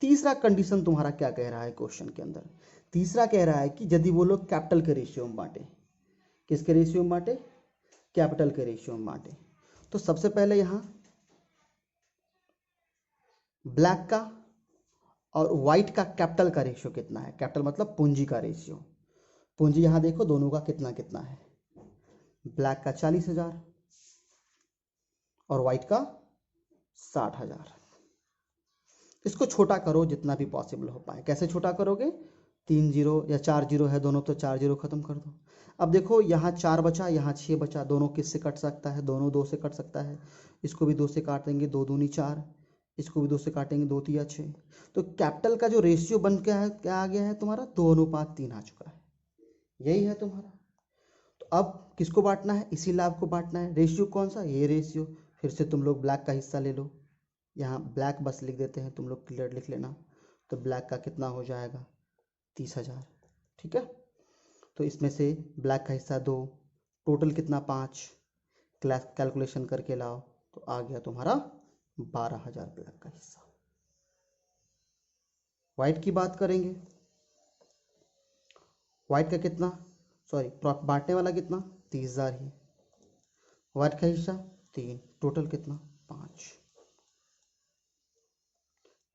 तीसरा कंडीशन तुम्हारा क्या कह रहा है क्वेश्चन के अंदर, तीसरा कह रहा है कि यदि वो लोग कैपिटल के रेशियो में बांटे, किसके रेशियो में बांटे, कैपिटल के रेशियो में बांटे। तो सबसे पहले यहाँ ब्लैक का और वाइट का कैपिटल का रेशियो कितना है, कैपिटल मतलब पूंजी का रेशियो। पूंजी यहाँ देखो दोनों का कितना कितना है, ब्लैक का 40,000 और वाइट का 60,000। इसको छोटा करो जितना भी पॉसिबल हो पाए। कैसे छोटा करोगे, 3 जीरो या 4 जीरो है दोनों, तो 4 जीरो खत्म कर दो। अब देखो यहाँ 4 बचा, यहाँ 6 बचा, दोनों किससे कट सकता है, दोनों 2 से कट सकता है। इसको भी 2 से काटेंगे, 2 दूनी 4, इसको भी 2 से काटेंगे, 2 तिया 6। तो कैपिटल का जो रेशियो बन के है क्या आ गया है तुम्हारा, 2:3 आ चुका है, यही है तुम्हारा। तो अब किसको बांटना है, इसी लाभ को बांटना है। रेशियो कौन सा, ये रेशियो। फिर से तुम लोग ब्लैक का हिस्सा ले लो, यहाँ ब्लैक बस लिख देते हैं, तुम लोग क्लियर लिख लेना। तो ब्लैक का कितना हो जाएगा, 30,000। ठीक है, तो इसमें से ब्लैक का हिस्सा 2, टोटल कितना 5, क्लास कैलकुलेशन करके लाओ तो आ गया तुम्हारा 12,000 ब्लैक का हिस्सा। वाइट की बात करेंगे, वाइट का कितना, सॉरी बांटने वाला कितना, 30,000 ही, वाइट का हिस्सा 3, टोटल कितना 5।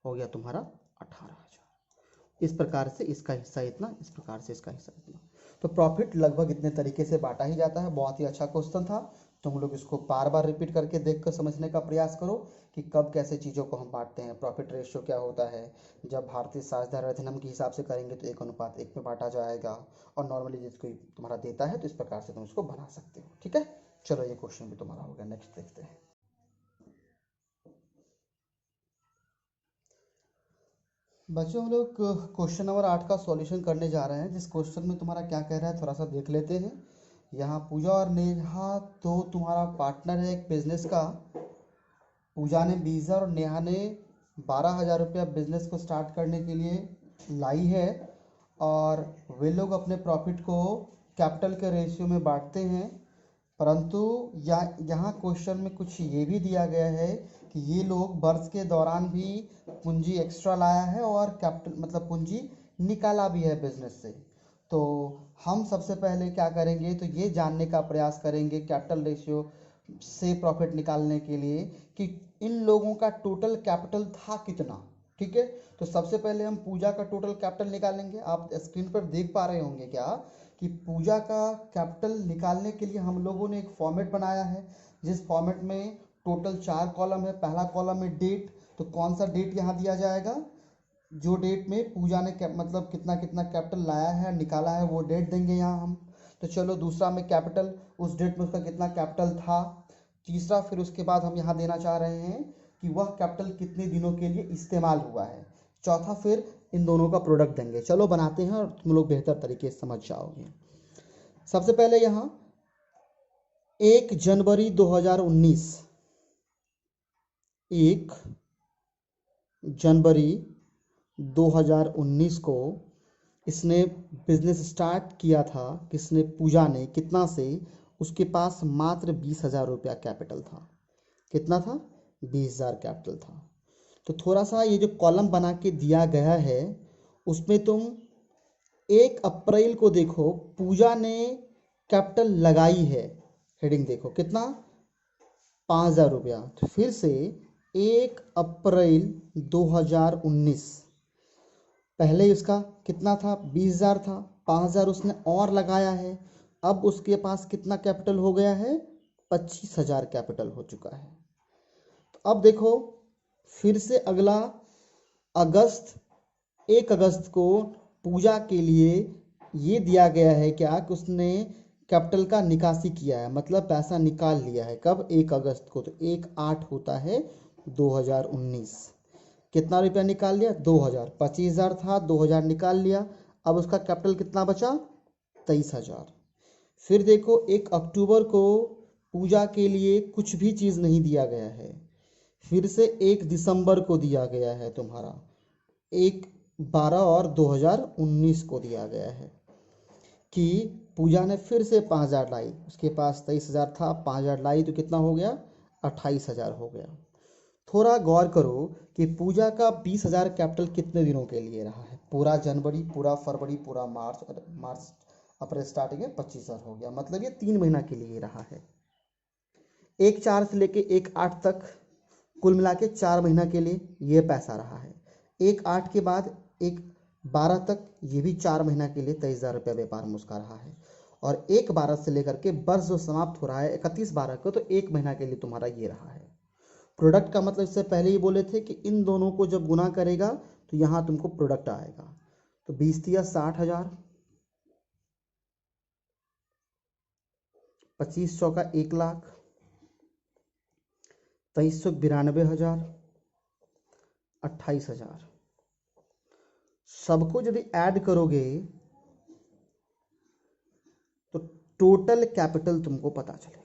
हो गया तुम्हारा 18,000। इस प्रकार से इसका हिस्सा इतना, इस प्रकार से इसका हिस्सा इतना। तो प्रॉफिट लगभग इतने तरीके से बांटा ही जाता है। बहुत ही अच्छा क्वेश्चन था। तुम लोग इसको बार बार रिपीट करके देख कर समझने का प्रयास करो कि कब कैसे चीज़ों को हम बांटते हैं। प्रॉफिट रेशियो क्या होता है, जब भारतीय साझेदार अधिनियम के हिसाब से करेंगे तो 1:1 में बांटा जाएगा, और नॉर्मली जिसको तुम्हारा देता है तो इस प्रकार से तुम इसको बना सकते हो। ठीक है, चलो ये क्वेश्चन भी तुम्हारा हो गया। नेक्स्ट देखते हैं। बच्चों हम लोग क्वेश्चन नंबर 8 का सॉल्यूशन करने जा रहे हैं। जिस क्वेश्चन में तुम्हारा क्या कह रहा है थोड़ा सा देख लेते हैं। यहाँ पूजा और नेहा तो तुम्हारा पार्टनर है एक बिजनेस का। पूजा ने 20,000 और नेहा ने 12,000 रुपया बिजनेस को स्टार्ट करने के लिए लाई है, और वे लोग अपने प्रॉफिट को कैपिटल के रेशियो में बांटते हैं। परंतु यहाँ क्वेश्चन में कुछ ये भी दिया गया है कि ये लोग वर्ष के दौरान भी पूंजी एक्स्ट्रा लाया है और कैपिटल मतलब पूंजी निकाला भी है बिजनेस से। तो हम सबसे पहले क्या करेंगे, तो ये जानने का प्रयास करेंगे कैपिटल रेशियो से प्रॉफिट निकालने के लिए कि इन लोगों का टोटल कैपिटल था कितना। ठीक है, तो सबसे पहले हम पूजा का टोटल कैपिटल निकालेंगे। आप स्क्रीन पर देख पा रहे होंगे क्या कि पूजा का कैपिटल निकालने के लिए हम लोगों ने एक फॉर्मेट बनाया है, जिस फॉर्मेट में टोटल 4 कॉलम है। पहला कॉलम है डेट, तो कौन सा डेट यहाँ दिया जाएगा, जो डेट में पूजा ने मतलब कितना कितना कैपिटल लाया है निकाला है वो डेट देंगे यहाँ हम। तो चलो दूसरा में कैपिटल, उस डेट में उसका कितना कैपिटल था। तीसरा फिर उसके बाद हम यहाँ देना चाह रहे हैं कि वह कैपिटल कितने दिनों के लिए इस्तेमाल हुआ है। चौथा फिर इन दोनों का प्रोडक्ट देंगे। चलो बनाते हैं और तुम लोग बेहतर तरीके से समझ जाओगे। सबसे पहले यहाँ 1 जनवरी 2019, 1 जनवरी 2019 को इसने बिजनेस स्टार्ट किया था। किसने, पूजा ने। कितना से, उसके पास मात्र 20,000 रुपया कैपिटल था। कितना था, 20,000 कैपिटल था। तो थोड़ा सा ये जो कॉलम बना के दिया गया है उसमें तुम 1 अप्रैल को देखो, पूजा ने कैपिटल लगाई है। हेडिंग देखो कितना, 5,000 रुपया। तो फिर से 1 अप्रैल 2019, पहले इसका कितना था, 20,000 था, 5,000 उसने और लगाया है। अब उसके पास कितना कैपिटल हो गया है, 25,000 कैपिटल हो चुका है। तो अब देखो फिर से अगला अगस्त, 1 अगस्त को पूजा के लिए ये दिया गया है क्या कि उसने कैपिटल का निकासी किया है, मतलब पैसा निकाल लिया है। कब, 1 अगस्त को। तो 1/8 होता है 2019। कितना रुपया निकाल लिया, 2,000। 25,000 था, 2,000 निकाल लिया। अब उसका कैपिटल कितना बचा, 23,000। फिर देखो 1 अक्टूबर को पूजा के लिए कुछ भी चीज़ नहीं दिया गया है। फिर से 1 दिसंबर को दिया गया है तुम्हारा, 1/12 और 2019 को दिया गया है कि पूजा ने फिर से 5,000 लाई। उसके पास 23,000 था, 5,000 लाई तो कितना हो गया, 28,000 हो गया। थोड़ा गौर करो कि पूजा का 20,000 कैपिटल कितने दिनों के लिए रहा है, पूरा जनवरी, पूरा फरवरी, पूरा मार्च अप्रैल स्टार्टिंग है, 25,000 हो गया। मतलब ये 3 महीना के लिए रहा है। 1/4 से लेके 1/8 तक कुल मिला के 4 महीना के लिए ये पैसा रहा है। 1/8 के बाद 1/12 तक ये भी 4 महीना के लिए 23,000 रुपया व्यापार में उसका रहा है। और 1/12 से लेकर के वर्ष जो समाप्त हो रहा है 31/12 को, तो 1 महीना के लिए तुम्हारा ये रहा है। प्रोडक्ट का मतलब इससे पहले ही बोले थे कि इन दोनों को जब गुना करेगा तो यहाँ तुमको प्रोडक्ट आएगा। तो 20 दिया 60,000, 25 चौका 1,00,000, 23,92,000, 28,000। सबको यदि ऐड करोगे तो टोटल कैपिटल तुमको पता चलेगा।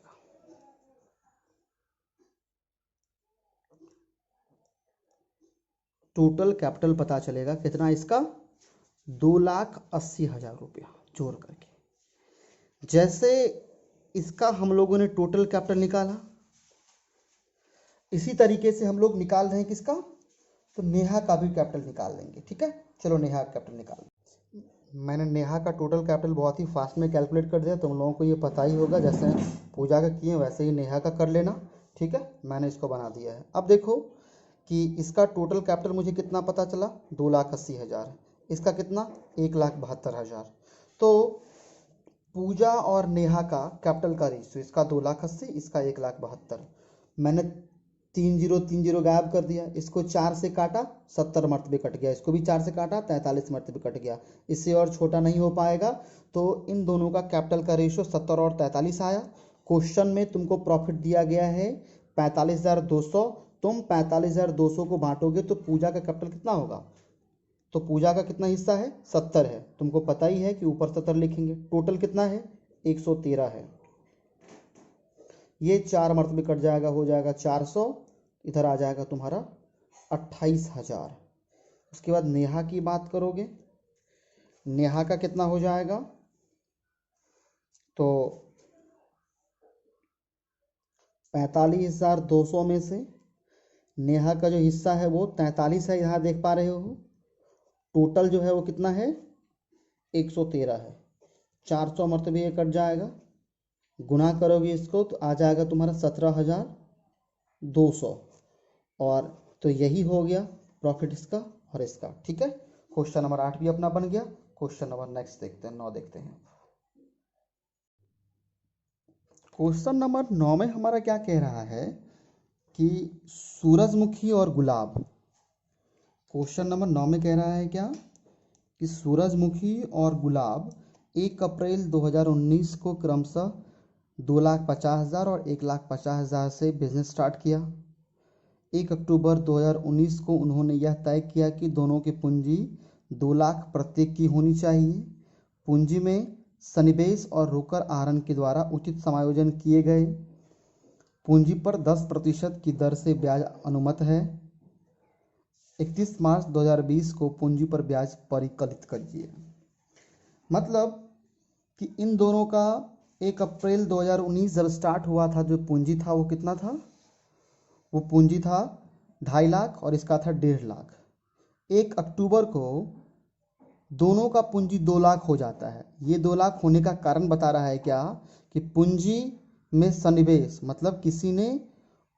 टोटल कैपिटल पता चलेगा कितना इसका, 2,80,000 रुपया जोड़ करके। जैसे इसका हम लोगों ने टोटल कैपिटल निकाला, इसी तरीके से हम लोग निकाल रहे हैं किसका, तो नेहा का भी कैपिटल निकाल लेंगे। ठीक है, चलो नेहा का कैपिटल निकाल। मैंने नेहा का टोटल कैपिटल बहुत ही फास्ट में कैलकुलेट कर दिया। तुम लोगों को ये पता ही होगा, जैसे पूजा का किए वैसे ही नेहा का कर लेना। ठीक है, मैंने इसको बना दिया है। अब देखो कि इसका टोटल कैपिटल मुझे कितना पता चला, 2,80,000। इसका कितना, 1,72,000। तो पूजा और नेहा का कैपिटल का रेशियो, इसका 2,80,000, इसका 1,72,000। मैंने 3030 गायब कर दिया, इसको 4 से काटा 70 मरतबे कट गया, इसको भी 4 से काटा 43 मरतबे कट गया, इससे और छोटा नहीं हो पाएगा। तो इन दोनों का कैपिटल का रेशियो 70 और 43 आया। क्वेश्चन में तुमको प्रॉफिट दिया गया है 45,200। तुम 45,200 को बांटोगे तो पूजा का कैपिटल कितना होगा, तो पूजा का कितना हिस्सा है, 70 है। तुमको पता ही है कि ऊपर 70 लिखेंगे। टोटल कितना है, 113 है। ये 4 मरतबे कट जाएगा, हो जाएगा 400, इधर आ जाएगा तुम्हारा 28,000। उसके बाद नेहा की बात करोगे, नेहा का कितना हो जाएगा, तो 45,200 में से नेहा का जो हिस्सा है वो 43 है, यहाँ देख पा रहे हो। टोटल जो है वो कितना है, 113 है। 400 मरतबे ये कट जाएगा, गुना करोगे इसको तो आ जाएगा तुम्हारा 17,200। और तो यही हो गया प्रॉफिट इसका और इसका। ठीक है, क्वेश्चन नंबर 8 भी अपना बन गया। क्वेश्चन नंबर नेक्स्ट देखते हैं, 9 देखते हैं। क्वेश्चन नंबर 9 में हमारा क्या कह रहा है कि सूरजमुखी और गुलाब। क्वेश्चन नंबर 9 में कह रहा है क्या कि सूरजमुखी और गुलाब 1 अप्रैल 2019 को क्रमशः 2,50,000 और 1,50,000 से बिजनेस स्टार्ट किया। 1 अक्टूबर 2019 को उन्होंने यह तय किया कि दोनों की पूंजी 2 लाख प्रत्येक की होनी चाहिए। पूंजी में सन्निवेश और रोकड़ आहरण के द्वारा उचित समायोजन किए गए। पूंजी पर 10% की दर से ब्याज अनुमत है। 31 मार्च 2020 को पूंजी पर ब्याज परिकलित कीजिए। मतलब कि इन दोनों का 1 अप्रैल 2019 जब स्टार्ट हुआ था, जो पूंजी था वो कितना था, वो पूंजी था 2.5 लाख और इसका था 1.5 लाख। 1 अक्टूबर को दोनों का पूंजी 2 लाख हो जाता है। ये 2 लाख होने का कारण बता रहा है क्या कि पूंजी में सन्निवेश, मतलब किसी ने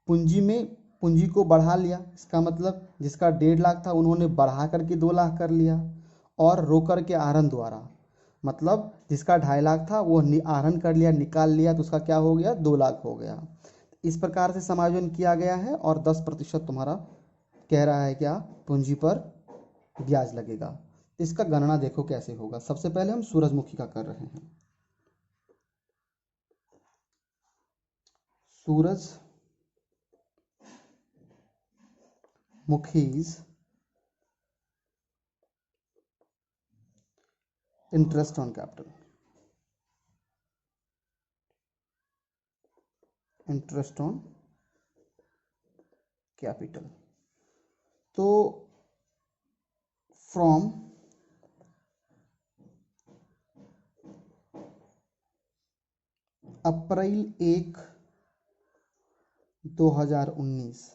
पूंजी को बढ़ा लिया। इसका मतलब जिसका 1.5 लाख था उन्होंने बढ़ा करके 2 लाख कर लिया। और रोकड़ के आहरण द्वारा, मतलब जिसका 2.5 लाख था वो आहरण कर लिया, निकाल लिया, तो उसका क्या हो गया, 2 लाख हो गया। इस प्रकार से समायोजन किया गया है। और 10% तुम्हारा कह रहा है क्या, पूंजी पर ब्याज लगेगा। इसका गणना देखो कैसे होगा। सबसे पहले हम सूरजमुखी का कर रहे हैं। सूरजमुखीज interest on capital, interest on capital. तो फ्रॉम अप्रैल 1, 2019,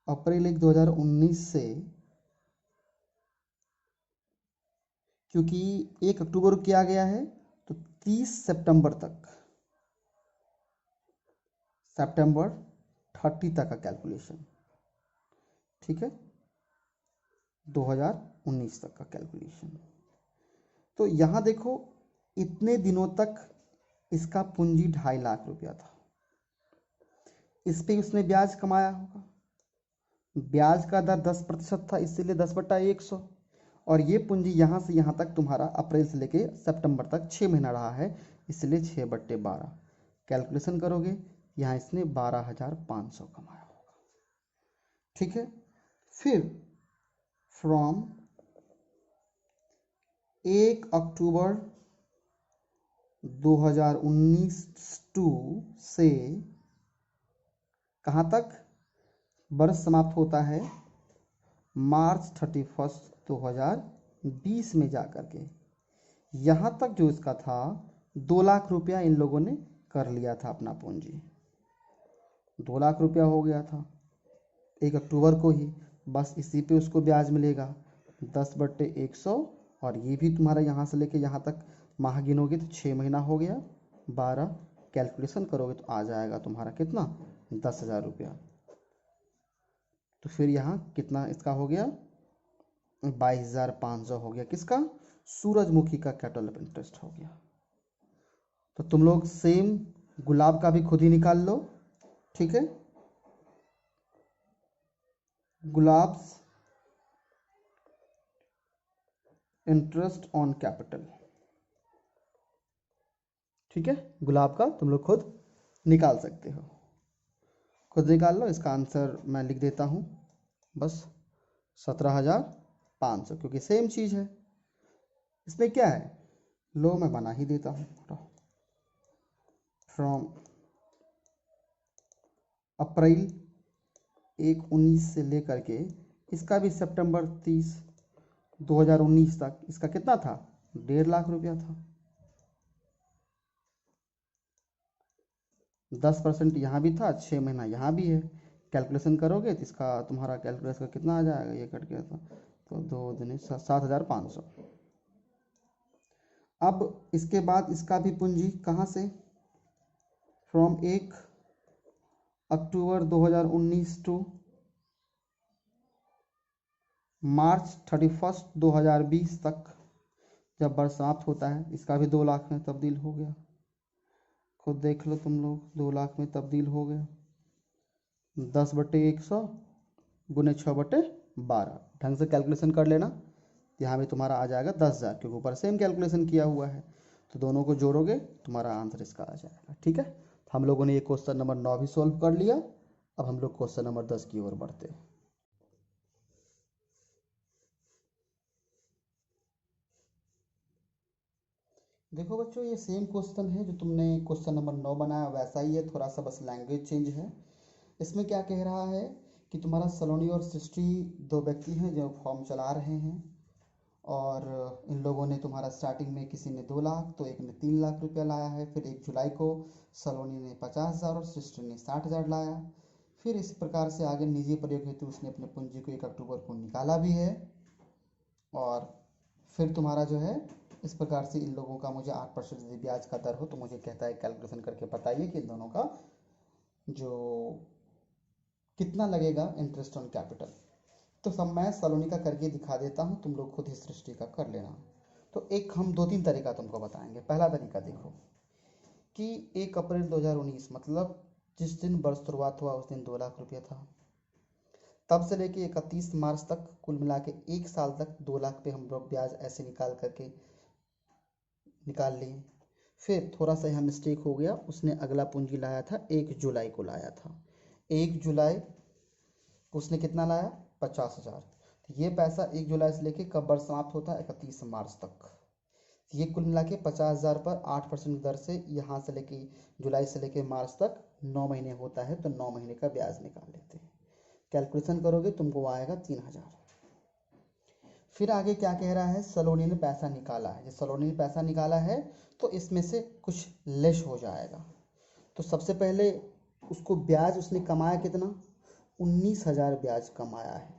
अप्रैल 1, 2019 से, क्योंकि 1 अक्टूबर को किया गया है तो 30 सितंबर तक, सितंबर 30 तक का कैलकुलेशन। ठीक है, 2019 तक का कैलकुलेशन। तो यहाँ देखो, इतने दिनों तक इसका पूंजी 2.5 लाख रुपया था। इस पे उसने ब्याज कमाया होगा। ब्याज का दर 10% था, इसीलिए 10/100। और ये पूंजी यहाँ से यहाँ तक तुम्हारा अप्रैल से लेके सितंबर तक 6 महीना रहा है, इसलिए 6/12 कैलकुलेशन करोगे, यहाँ इसने 12,500 कमाया होगा। ठीक है, फिर फ्रॉम 1 अक्टूबर 2019 टू से कहाँ तक, वर्ष समाप्त होता है मार्च 31, 2020 में जा कर के। यहाँ तक जो इसका था 2 लाख रुपया इन लोगों ने कर लिया था अपना पूंजी, 2 लाख रुपया हो गया था 1 अक्टूबर को ही। बस इसी पे उसको ब्याज मिलेगा 10/100। और ये भी तुम्हारा यहाँ से लेके यहाँ तक माह गिनोगे तो 6 महीना हो गया, 12 कैलकुलेशन करोगे तो आ जाएगा तुम्हारा कितना, 10,000 रुपया। तो फिर यहाँ कितना इसका हो गया, 22,500 हो गया। किसका? सूरजमुखी का कैपिटल ऑफ इंटरेस्ट हो गया। तो तुम लोग सेम गुलाब का भी खुद ही निकाल लो, ठीक है। गुलाब इंटरेस्ट ऑन कैपिटल, ठीक है। गुलाब का तुम लोग खुद निकाल सकते हो, खुद निकाल लो। इसका आंसर मैं लिख देता हूँ बस, 17,500, क्योंकि सेम चीज़ है। इसमें क्या है, लो मैं बना ही देता हूँ। फ्रॉम अप्रैल 1/19 से लेकर के इसका भी सितंबर 30, 2019 तक इसका कितना था, 1.5 लाख रुपया था। 10% यहाँ भी था, 6 महीना यहाँ भी है। कैलकुलेशन करोगे तो इसका तुम्हारा कैलकुलेशन का कितना आ जाएगा, ये कट गया था तो 2 दूनी 7,500। अब इसके बाद इसका भी पूंजी कहाँ से, फ्रॉम 1 अक्टूबर 2019 टू मार्च 31 2020 तक, जब वर्ष समाप्त होता है, इसका भी 2 लाख में तब्दील हो गया। खुद देख लो तुम लोग, 2 लाख में तब्दील हो गया। 10/100 गुने 6/12, ढंग से कैलकुलेशन कर लेना। यहाँ भी तुम्हारा आ जाएगा 10,000, क्योंकि ऊपर सेम कैलकुलेशन किया हुआ है। तो दोनों को जोड़ोगे तुम्हारा आंसर इसका आ जाएगा, ठीक है। तो हम लोगों ने ये क्वेश्चन नंबर 9 भी सॉल्व कर लिया। अब हम लोग क्वेश्चन नंबर 10 की ओर बढ़ते हैं। देखो बच्चों, ये सेम क्वेश्चन है जो तुमने क्वेश्चन नंबर 9 बनाया, वैसा ही है, थोड़ा सा बस लैंग्वेज चेंज है। इसमें क्या कह रहा है कि तुम्हारा सलोनी और सृष्टि 2 व्यक्ति हैं जो फॉर्म चला रहे हैं, और इन लोगों ने तुम्हारा स्टार्टिंग में किसी ने 2 लाख तो एक ने 3 लाख रुपया लाया है। फिर 1 जुलाई को सलोनी ने 50,000 और सृष्टि ने 60,000 लाया। फिर इस प्रकार से आगे निजी प्रयोग हेतु उसने अपने पूंजी को 1 अक्टूबर को निकाला भी है। और फिर तुम्हारा जो है इस प्रकार से इन लोगों का मुझे 8% यदि ब्याज का दर हो तो मुझे कहता है कैलकुलेशन करके बताइए कि इन दोनों का जो कितना लगेगा इंटरेस्ट ऑन कैपिटल। तो सब मैं सलोनी का करके दिखा देता हूँ, तुम लोग खुद ही सृष्टि का कर लेना। तो एक हम 2-3 तरीका तुमको बताएंगे। पहला तरीका देखो कि 1 अप्रैल 2019 मतलब जिस दिन वर्ष शुरुआत हुआ उस दिन 2 लाख रुपया था। तब से लेके 31 मार्च तक कुल मिला के 1 साल तक 2 लाख पे हम लोग ब्याज ऐसे निकाल लिए। फिर थोड़ा सा यहाँ मिस्टेक हो गया, उसने अगला पूंजी लाया था 1 जुलाई को लाया था। 1 जुलाई को उसने कितना लाया, 50,000। तो ये पैसा 1 जुलाई से लेके कब वर्ष समाप्त होता है, 31 मार्च तक। ये कुल मिला के 50,000 पर 8% दर से यहाँ से लेके जुलाई से लेके मार्च तक 9 महीने होता है, तो 9 महीने का ब्याज निकाल लेते हैं। कैलकुलेशन करोगे तुमको आएगा 3,000। फिर आगे क्या कह रहा है, सलोनी ने पैसा निकाला है। जब सलोनी ने पैसा निकाला है तो इसमें से कुछ लेस हो जाएगा। तो सबसे पहले उसको ब्याज उसने कमाया कितना, 19,000 ब्याज कमाया है,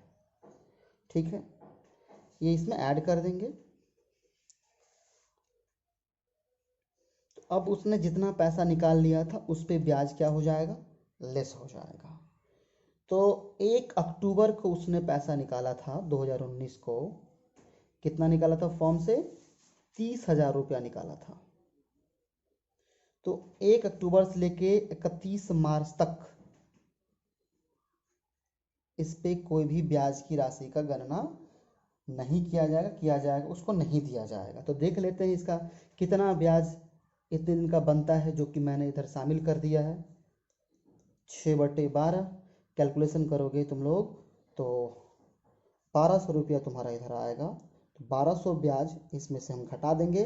ठीक है। ये इसमें ऐड कर देंगे। तो अब उसने जितना पैसा निकाल लिया था उस पे ब्याज क्या हो जाएगा, लेस हो जाएगा। तो 1 अक्टूबर को उसने पैसा निकाला था 2019 को, कितना निकाला था फॉर्म से, 30,000 रुपया निकाला था। तो 1 अक्टूबर से लेके 31 मार्च तक इस पे कोई भी ब्याज की राशि का गणना नहीं किया जाएगा, उसको नहीं दिया जाएगा। तो देख लेते हैं इसका कितना ब्याज इतने दिन का बनता है, जो कि मैंने इधर शामिल कर दिया है। 6/12 कैलकुलेशन करोगे तुम लोग तो 1,200 रुपया तुम्हारा इधर आएगा। तो 1,200 ब्याज इसमें से हम घटा देंगे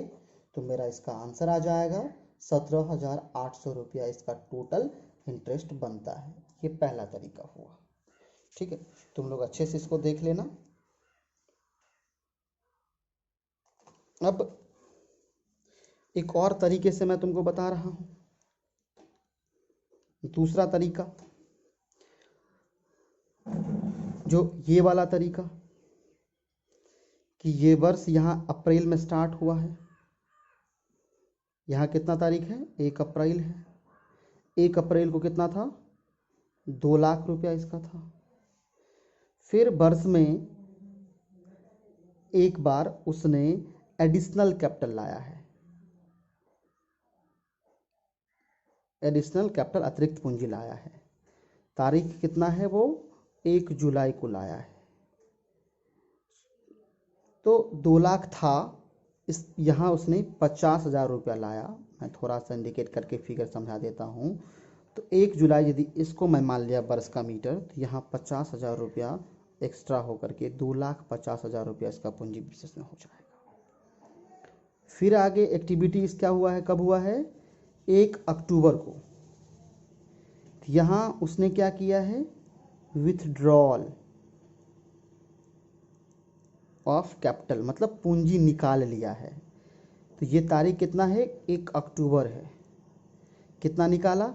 तो मेरा इसका आंसर आ जाएगा 17,800 रुपया इसका टोटल इंटरेस्ट बनता है। ये पहला तरीका हुआ, ठीक है। तुम लोग अच्छे से इसको देख लेना। अब एक और तरीके से मैं तुमको बता रहा हूँ, दूसरा तरीका, जो ये वाला तरीका कि ये वर्ष यहाँ अप्रैल में स्टार्ट हुआ है। यहाँ कितना तारीख है, 1 अप्रैल है। 1 अप्रैल को कितना था, 2 लाख रुपया इसका था। फिर वर्ष में एक बार उसने एडिशनल कैपिटल लाया है, एडिशनल कैपिटल अतिरिक्त पूंजी लाया है। तारीख कितना है वो 1 जुलाई को लाया है। तो 2 लाख था, इस यहाँ उसने 50,000 रुपया लाया। मैं थोड़ा सा इंडिकेट करके फिगर समझा देता हूँ। तो 1 जुलाई यदि इसको मैं मान लिया वर्ष का मीटर, तो यहाँ 50,000 रुपया एक्स्ट्रा होकर के 2,50,000 रुपया इसका पूंजी विशेष में हो जाएगा। फिर आगे एक्टिविटी क्या हुआ है, कब हुआ है, 1 अक्टूबर को। यहाँ उसने क्या किया है, विथड्रॉल ऑफ कैपिटल, मतलब पूंजी निकाल लिया है। तो ये तारीख कितना है, 1 अक्टूबर है। कितना निकाला,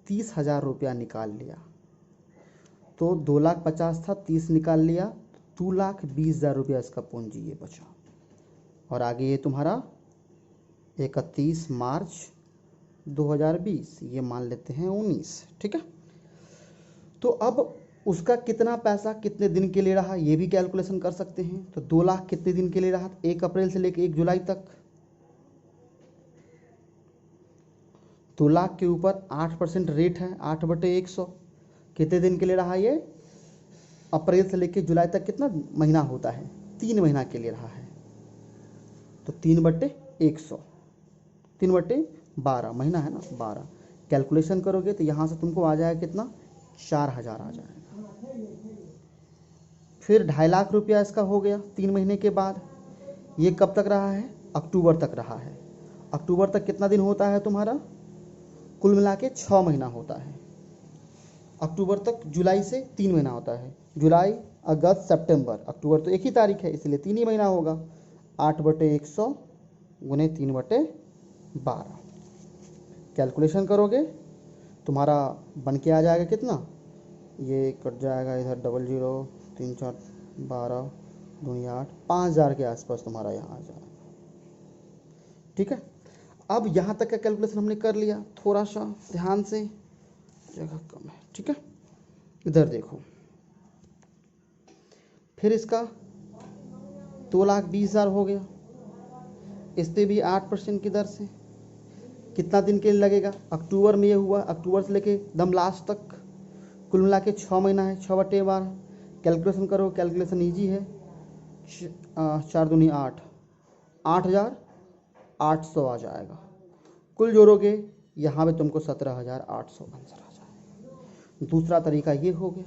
30,000 रुपया निकाल लिया। तो 2,50,000 था, 30 निकाल लिया, 2,20,000 रुपया इसका पूंजी ये बचा। और आगे ये तुम्हारा 31 मार्च 2020, ये मान लेते हैं 19, ठीक है। तो अब उसका कितना पैसा कितने दिन के लिए रहा, ये भी कैलकुलेशन कर सकते हैं। तो 2 लाख कितने दिन के लिए रहा, 1 अप्रैल से लेकर 1 जुलाई तक। 2 लाख के ऊपर 8% रेट है, 8/100। कितने दिन के लिए रहा ये, अप्रैल से लेकर जुलाई तक कितना महीना होता है, 3 महीना के लिए रहा है। तो 3/100, 3/12 महीना है ना, 12 कैलकुलेशन करोगे तो यहाँ से तुमको आ जाएगा कितना, 4,000 आ जाएगा। फिर 2.5 लाख रुपया इसका हो गया 3 महीने के बाद। ये कब तक रहा है, अक्टूबर तक रहा है। अक्टूबर तक कितना दिन होता है तुम्हारा, कुल मिला के 6 महीना होता है। अक्टूबर तक जुलाई से 3 महीना होता है, जुलाई अगस्त सितंबर, अक्टूबर तो एक ही तारीख है इसलिए 3 ही महीना होगा। 8/100 गुने 3/12 कैलकुलेशन करोगे तुम्हारा बन के आ जाएगा कितना, ये कट जाएगा इधर 00 3 4 12 दूनी 8, 5,000 के आसपास तुम्हारा यहाँ आ जाएगा, ठीक है। अब यहाँ तक का कैलकुलेशन हमने कर लिया, थोड़ा सा ध्यान से, जगह कम है, ठीक है। इधर देखो, फिर इसका 2,20,000 हो गया, इस पर भी 8% की दर से। कितना दिन के लिए लगेगा, अक्टूबर में ये हुआ, अक्टूबर से लेके दम लास्ट तक, कुल मिला के 6 महीना है, 6/12 कैलकुलेशन करो, कैलकुलेशन ईजी है। 4 दूनी 8, 8,800 आ जाएगा। कुल जोड़ोगे यहाँ पे तुमको 17,800 आंसर आ जाएगा। दूसरा तरीका ये हो गया।